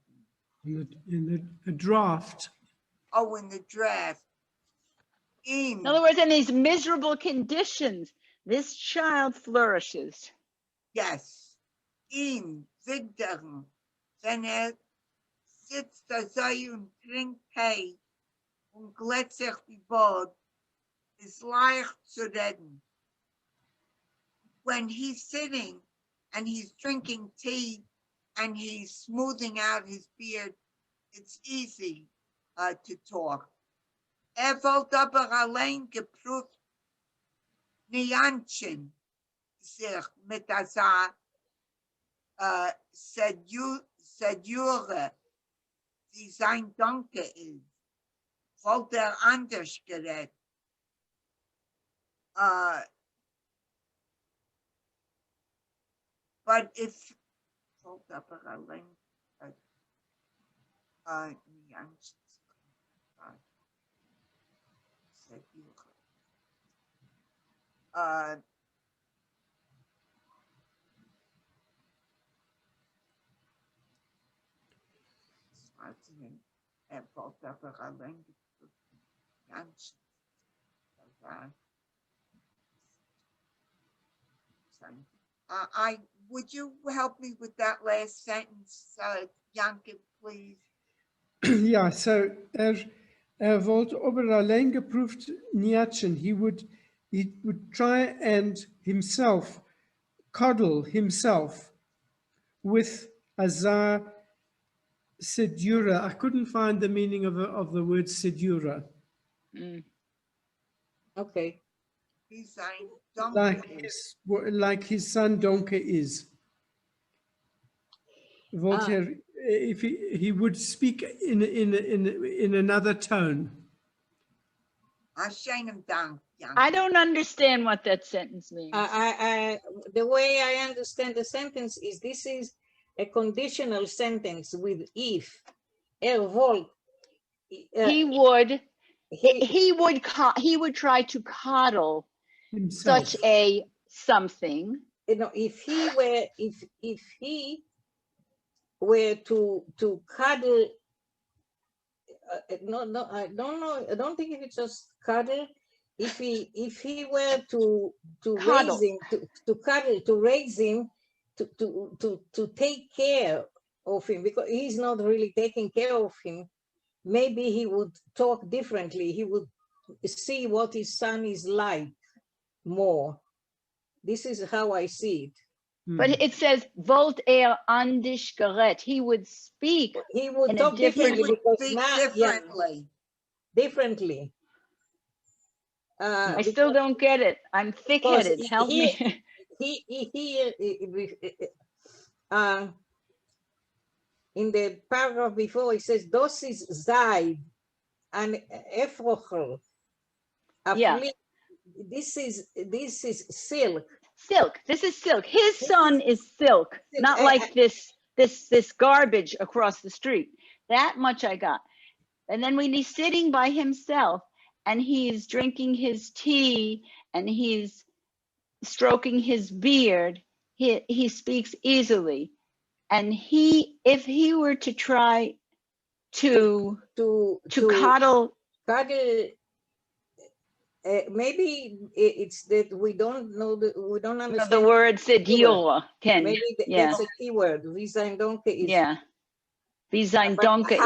In a draft. Oh, in the draft. In other words, in these miserable conditions, this child flourishes. Yes. Ihm, Vigderen, wenn sitzt da so und trinkt Tee und glätt sich die Bord, ist leicht zu reden. When he's sitting and he's drinking tea and he's smoothing out his beard, it's easy to talk. Wollte aber allein geprüft, Nianchen sich mit dieser Sedure, die sein Danke ist. Wollte anders geredet. But if wollte aber allein Nianchen Sedure. Would you help me with that last sentence, Janke, please? Ja, so wollte aber allein geprüft Niatchen. He would try and himself coddle himself with Azar Sedura. I couldn't find the meaning of the word Sedura. Okay. He's Like his son Donke is. Voltaire, if he would speak in another tone. I don't understand what that sentence means. The way I understand the sentence is this is a conditional sentence with if. Wollt. He would try to coddle Himself. such a something. You know, if he were to cuddle, no, I don't know. I don't think it's just cuddle. If he were to Coddle. raise him, to cuddle, to raise him, to take care of him, because he's not really taking care of him, maybe he would talk differently. He would see what his son is like more. This is how I see it. But it says, Volt anders gerät. He would speak. He would in talk a different differently because now, differently. Differently. I still don't get it. I'm thick-headed. Help me. In the paragraph before, it says, "Das ist Zaid and Efrochel." Yeah. This is silk. Silk. This is silk. His son is silk, not like this garbage across the street. That much I got. And then when he's sitting by himself and he's drinking his tea and he's stroking his beard, he speaks easily. And if he were to try to coddle, maybe it's that we don't know we don't understand the word sedura. Maybe that's a keyword. Wie sein Danke is. Yeah. Wie sein But Danke is.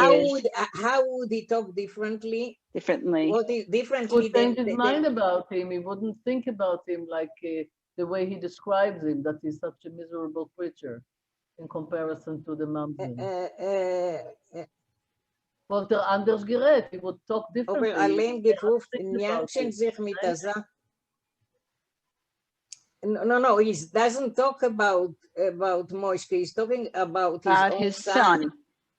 how would he talk differently? Differently. What is He differently would change his mind about him. He wouldn't think about him like the way he describes him, that he's such a miserable creature in comparison to the mountain. Walter anders gerät. He would talk differently. Aber allein geprüft, Nyanchen sich mit der Sache. No, he doesn't talk about Moishke. He's talking about his son.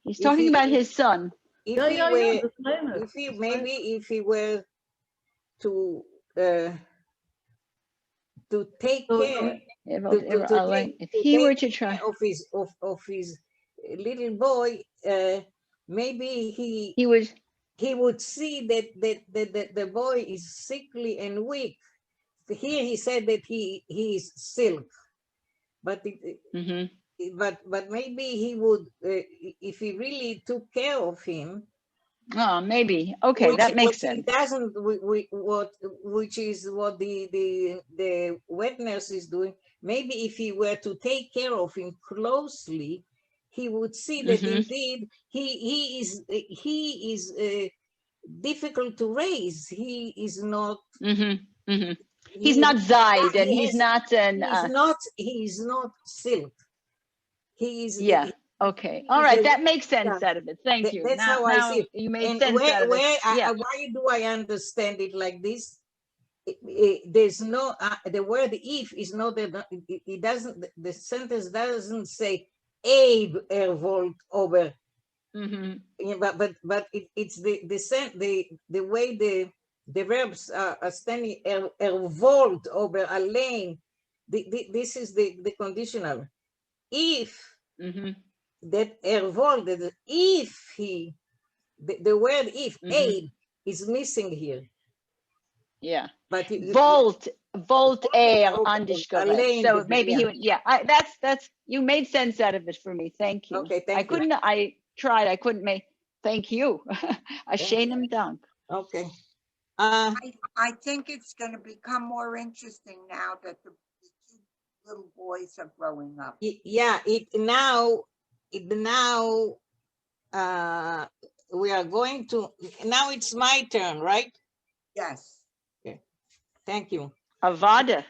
He's talking about his son. If he were to take care, if he were to try of his little boy, maybe he would he would see that the boy is sickly and weak. Here he said that he is silk, but but maybe he would, if he really took care of him. Oh, maybe. Okay, that makes sense. He doesn't, which is what the wet nurse is doing. Maybe if he were to take care of him closely, he would see that indeed he is difficult to raise. He is not. He's not Zaid, and he's not an. He's not silk. He is. Yeah. Okay. All right. That makes sense out of it. Thank you. That's how I see it. You made sense out of it. Yeah. Why do I understand it like this? There's no the word if is not it doesn't, the sentence doesn't say Abe Erwold over. But it's the way the verbs are standing Erwold over Alain. This is the conditional. If that Erwold, if he, the word if, Abe is missing here. Yeah. But Volt air Andishkova. So maybe he would, yeah. That's you made sense out of it for me. Thank you. Okay, thank you. I tried, I couldn't make, thank you. Ashenim dank. Okay. I think it's going to become more interesting now that the two little boys are growing up. Yeah, now we are going to, now it's my turn, right? Yes. Okay, thank you. Avada.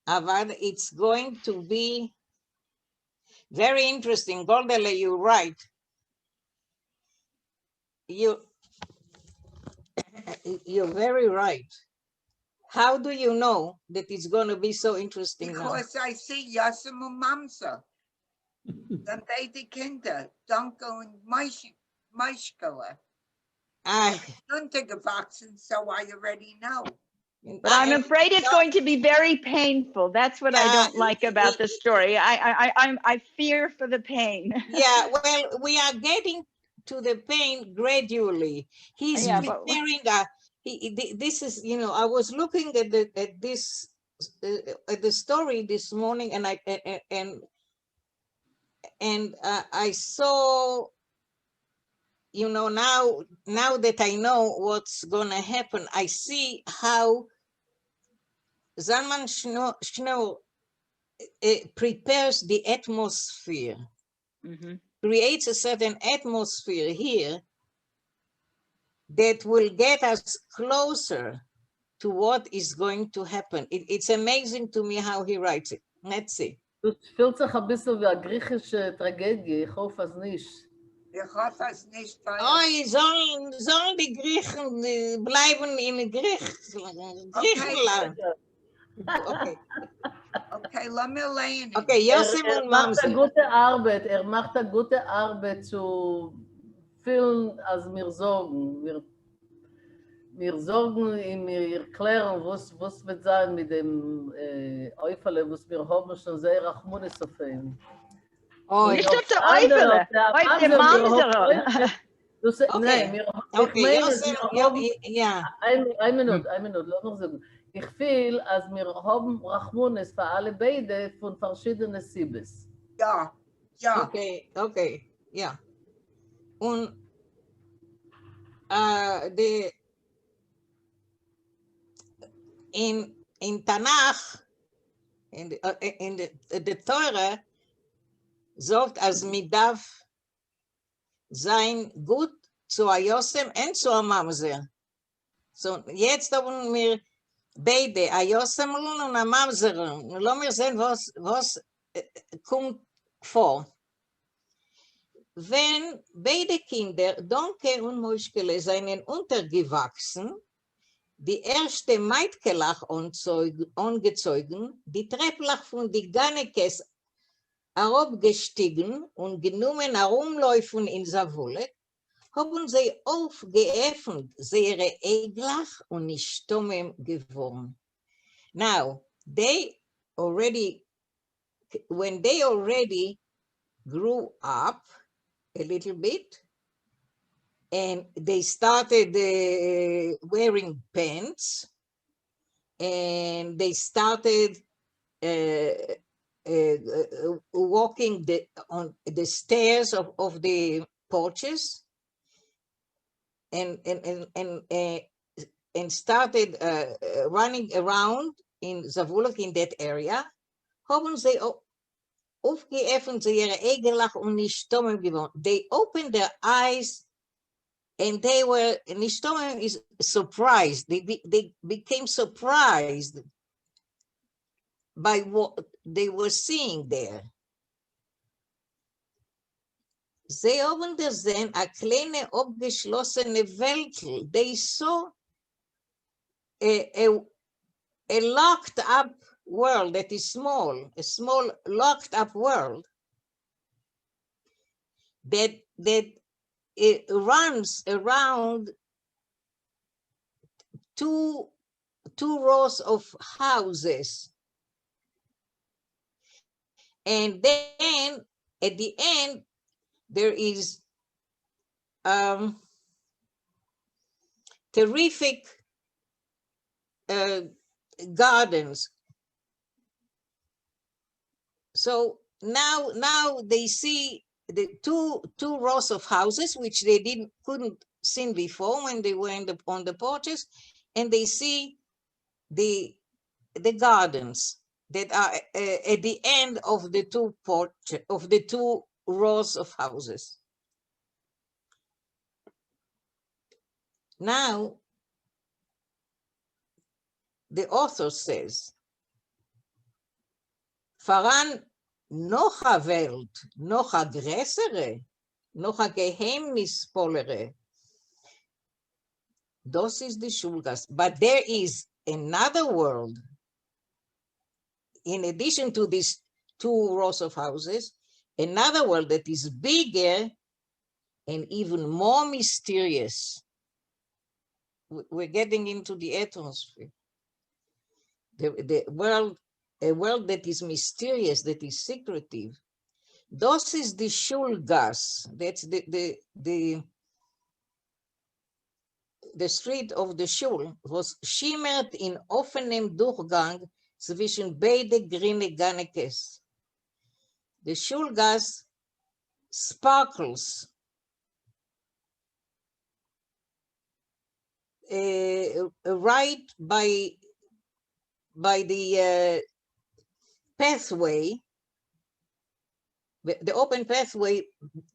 It's going to be very interesting. Goldele, you're right. You're very right. How do you know that it's going to be so interesting? Because now? I see Yassim und Mamsa. Dann beide Kinder, Danke und Maischkele. Untergewachsen, so I already know. But I'm afraid it's going to be very painful. That's what I don't like about the story. I fear for the pain. Yeah, well, we are getting to the pain gradually. He's preparing this is, you know, I was looking at the story this morning, and I saw, you know, now that I know what's gonna happen, I see how Zalman Schneer prepares the atmosphere, creates a certain atmosphere here that will get us closer to what is going to happen. It's amazing to me how he writes it. Let's see. Du spielst sich ein bisschen wie eine griechische Tragödie, ich hoffe es nicht. Ich hoffe es nicht. Oh, sollen die Griechen bleiben in Griechenland? Okay. Okay, let me lay Okay, Yosem und Mamse. Er macht eine gute Arbeit zu vielen, als wir sorgen. Wir sorgen und wir erklären, was wird sein mit dem Eufele, was wir haben schon sehr Rachmunis auf ihm. Oh, nicht auf der Eufele, auf der Mamsere. Nein, ein Minute, lass noch sagen. Ich fühle, als wir haben Rachmunis für alle beide von verschiedenen Sibes. Ja. Okay, ja. Und in Tanach, in the Torah, sagt, als mit darf sein gut zu Ayosem und zu Mamser. So, jetzt haben wir beide, Ayosem und Mamser. Lassen wir sehen, was kommt vor. Wenn beide Kinder, Donke und Moschkele, seien untergewachsen, die erste Meidkelach ungezeugen, die Trepplach von die Ganekes herabgestiegen und genommen herumlaufen in Savule, haben sie aufgeöffnet, ihre Eglach und nicht stumm geworden. Now, when they already grew up a little bit, and they started wearing pants, and they started walking on the stairs of the porches, and started running around in Zavulak, in that area. Haben sie aufgeöffnet ihre Egelach und nicht stumm geworden. They opened their eyes, and they were, nicht stumm is surprised. They became surprised by what they were seeing there. Sie haben gesehen a kleine abgeschlossene Welt. They saw a locked up world that is small, a small locked up world that it runs around two rows of houses. And then at the end, there is terrific gardens. So now they see the two rows of houses, which they couldn't see before when they were on the porches, and they see the gardens that are at the end of the two rows of houses. Now, the author says, Voran noch a Welt, noch a größere, noch a geheimnisvollere. Das ist die Schulgas. But there is another world, in addition to these two rows of houses, another world that is bigger and even more mysterious. We're getting into the atmosphere. The world, a world that is mysterious, that is secretive. Das is the Schulgas. That's the street of the Schul, was schimmert in offenem Durchgang zwischen beide grüne Gannekes. The Schulgas sparkles right by the pathway, the open pathway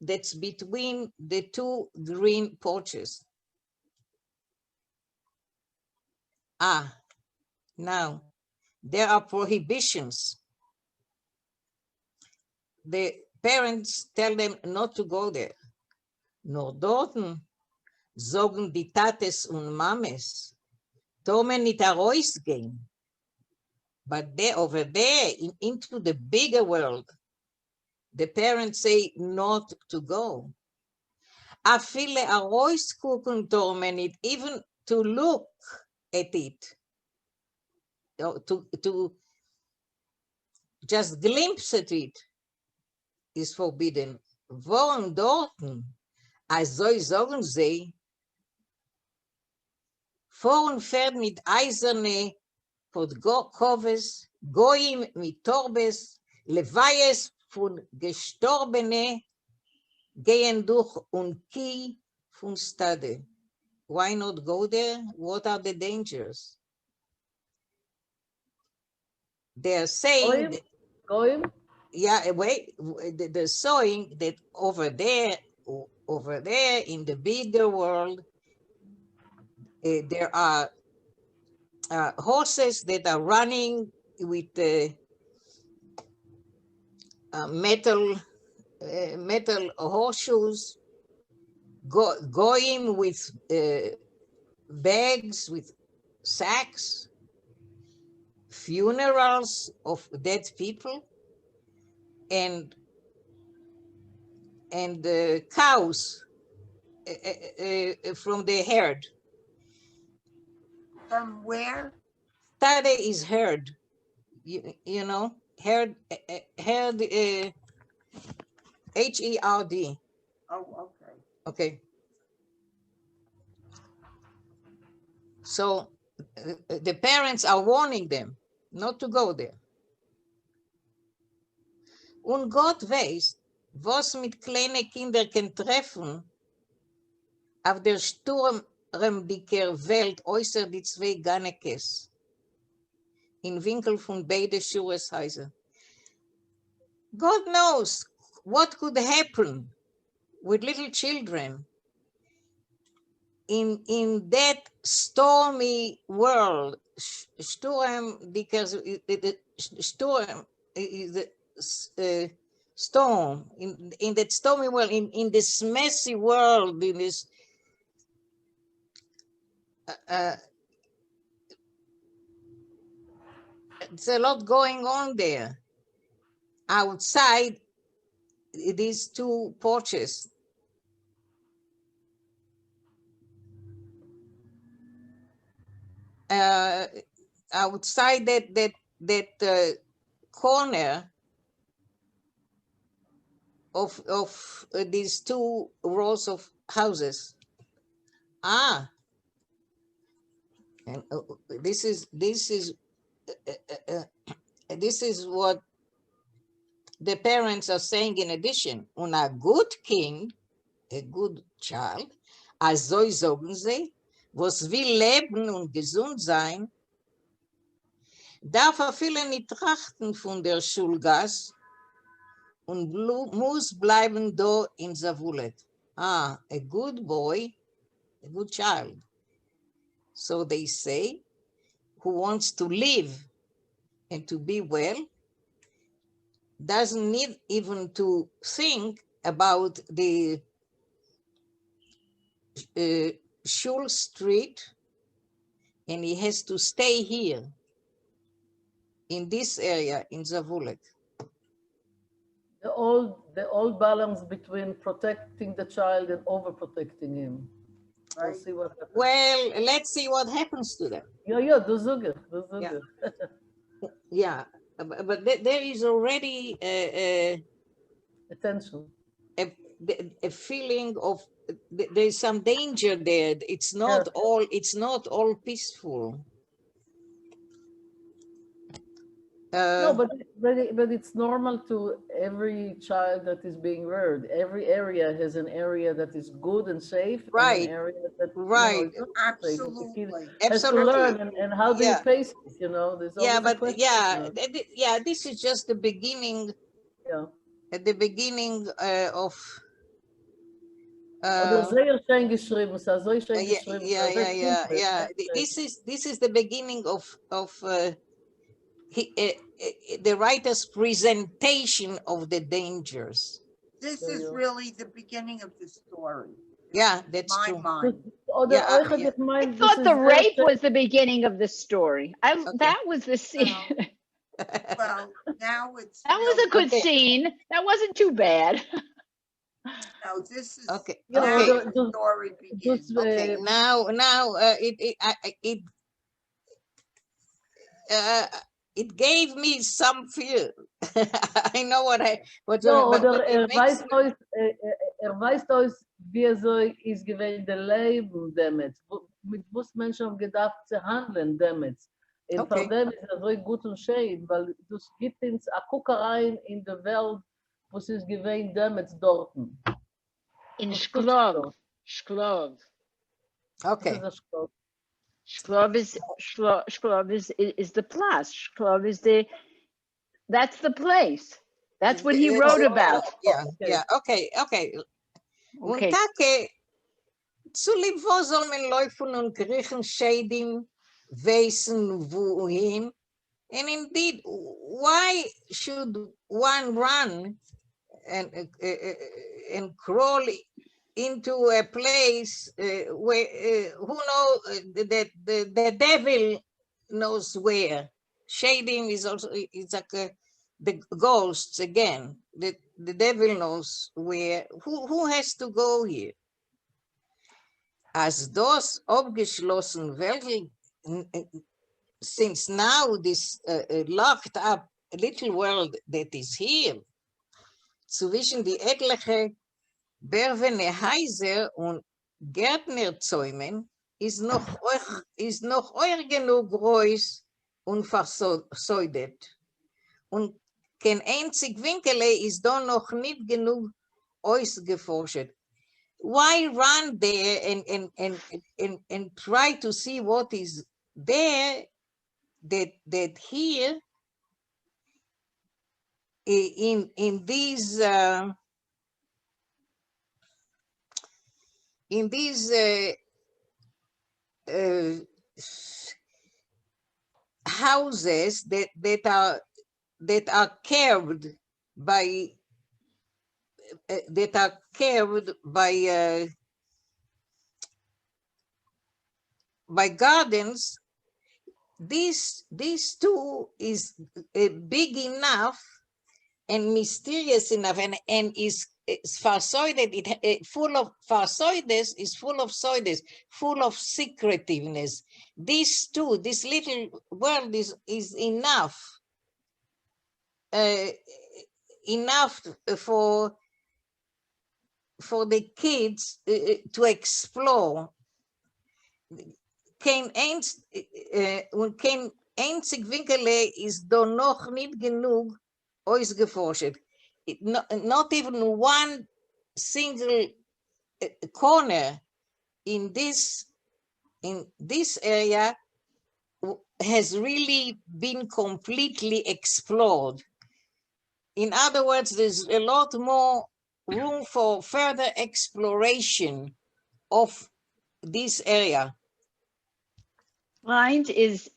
that's between the two green porches. Now there are prohibitions. The parents tell them not to go there. Nur dorten sagen die Tates und Mames, Tomen nicht herausgehen. But there, over there, into the bigger world, the parents say not to go. A viele herausgucken, Tomen nicht, even to look at it, to just glimpse at it is forbidden. Wohnen dorten, also sagen sie, vor und fern mit eiserne Podkoves, Goyim mit Torbes, Levayes von Gestorbene, gehen durch und Ki von Stade. Why not go there? What are the dangers? They're saying, Goyim? Yeah, wait, they're showing that over there in the bigger world, there are horses that are running with metal horseshoes, going with bags, with sacks, funerals of dead people, and cows from the herd. From where? Stade is herd, you know, herd, H-E-R-D. Oh, okay. Okay. So the parents are warning them not to go there. Und Gott weiß, was mit kleinen Kindern kann treffen auf der sturmdicker Welt äußer die zwei Gannekes in Winkel von beide Schuheshäuser. God knows what could happen with little children in that stormy world. Storm, because the storm is the storm in that stormy world, in this messy world, in this it's a lot going on there. Outside these two porches, outside that corner of these two rows of houses. And this is what the parents are saying in addition. Und a good king, a good child, also sagen sie, was will leben und gesund sein, darf viele nicht trachten von der Schulgas und muss bleiben da in Zavulet. A good boy, a good child. So they say, who wants to live and to be well, doesn't need even to think about the Shul Street, and he has to stay here in this area in Zavulet. The old balance between protecting the child and overprotecting him. We'll see what happens. Well, let's see what happens to them. Yeah, du Zuger. Yeah, but there is already Attention. a feeling of there's some danger there. It's not all peaceful. No, but it's normal to every child that is being reared. Every area has an area that is good and safe, Right. and an area that Right. is not safe. The kid Absolutely. has to learn, and how do you Yeah. face it? There's Yeah, always a but question, yeah, this is just the beginning. Yeah. At the beginning of. Oder sehr schön geschrieben, es ist so schön Yeah, geschrieben. yeah. This is the beginning of the writer's presentation of the dangers. This is really the beginning of the story. Yeah, that's My true. mind. Oder Yeah, euch yeah. ich mein, I thought the rape was the beginning of the story. That was the scene. Well, now it's That was a good Okay. scene. That wasn't too bad. No, this is Okay. now Okay. the story begins. Okay. Now it gave me some fear. I know what No, but oder it makes weiß euch, wie so ist gewesen der Leben damit. Mit was Menschen haben gedacht zu handeln damit. Und Okay. von dem ist so gut und schön, weil das gibt uns eine Guckerei in der Welt, wo es ist gewesen damit dort. In Shklov. Okay. Shklov is the place. Shklov is that's the place. That's what he wrote about. Yeah. Okay. Und Tage zu Livo soll man laufen und kriechen Schäden, wissen wohin. And indeed, why should one run and crawl into a place where who knows that the devil knows where? Shading is also, it's like the ghosts again. The devil knows where. Who has to go here? As those abgeschlossen werden, since now this locked up little world that is here, zwischen die etliche Berwene Heiser und Gärtnerzäumen, ist noch genug groß und versäudet. Und kein einzig Winkele ist da noch nicht genug ausgeforscht. Why run there and try to see what is there that here in these houses that are carved by by gardens. These two is big enough and mysterious enough, and is farsoided. Full of farsoides, is full of soides, full of secretiveness. These two, this little world is enough. Enough for the kids to explore. Kein einzig Winkele ist da noch nicht genug ausgeforscht. Not even one single corner in this area has really been completely explored. In other words, there's a lot more room for further exploration of this area. Blind is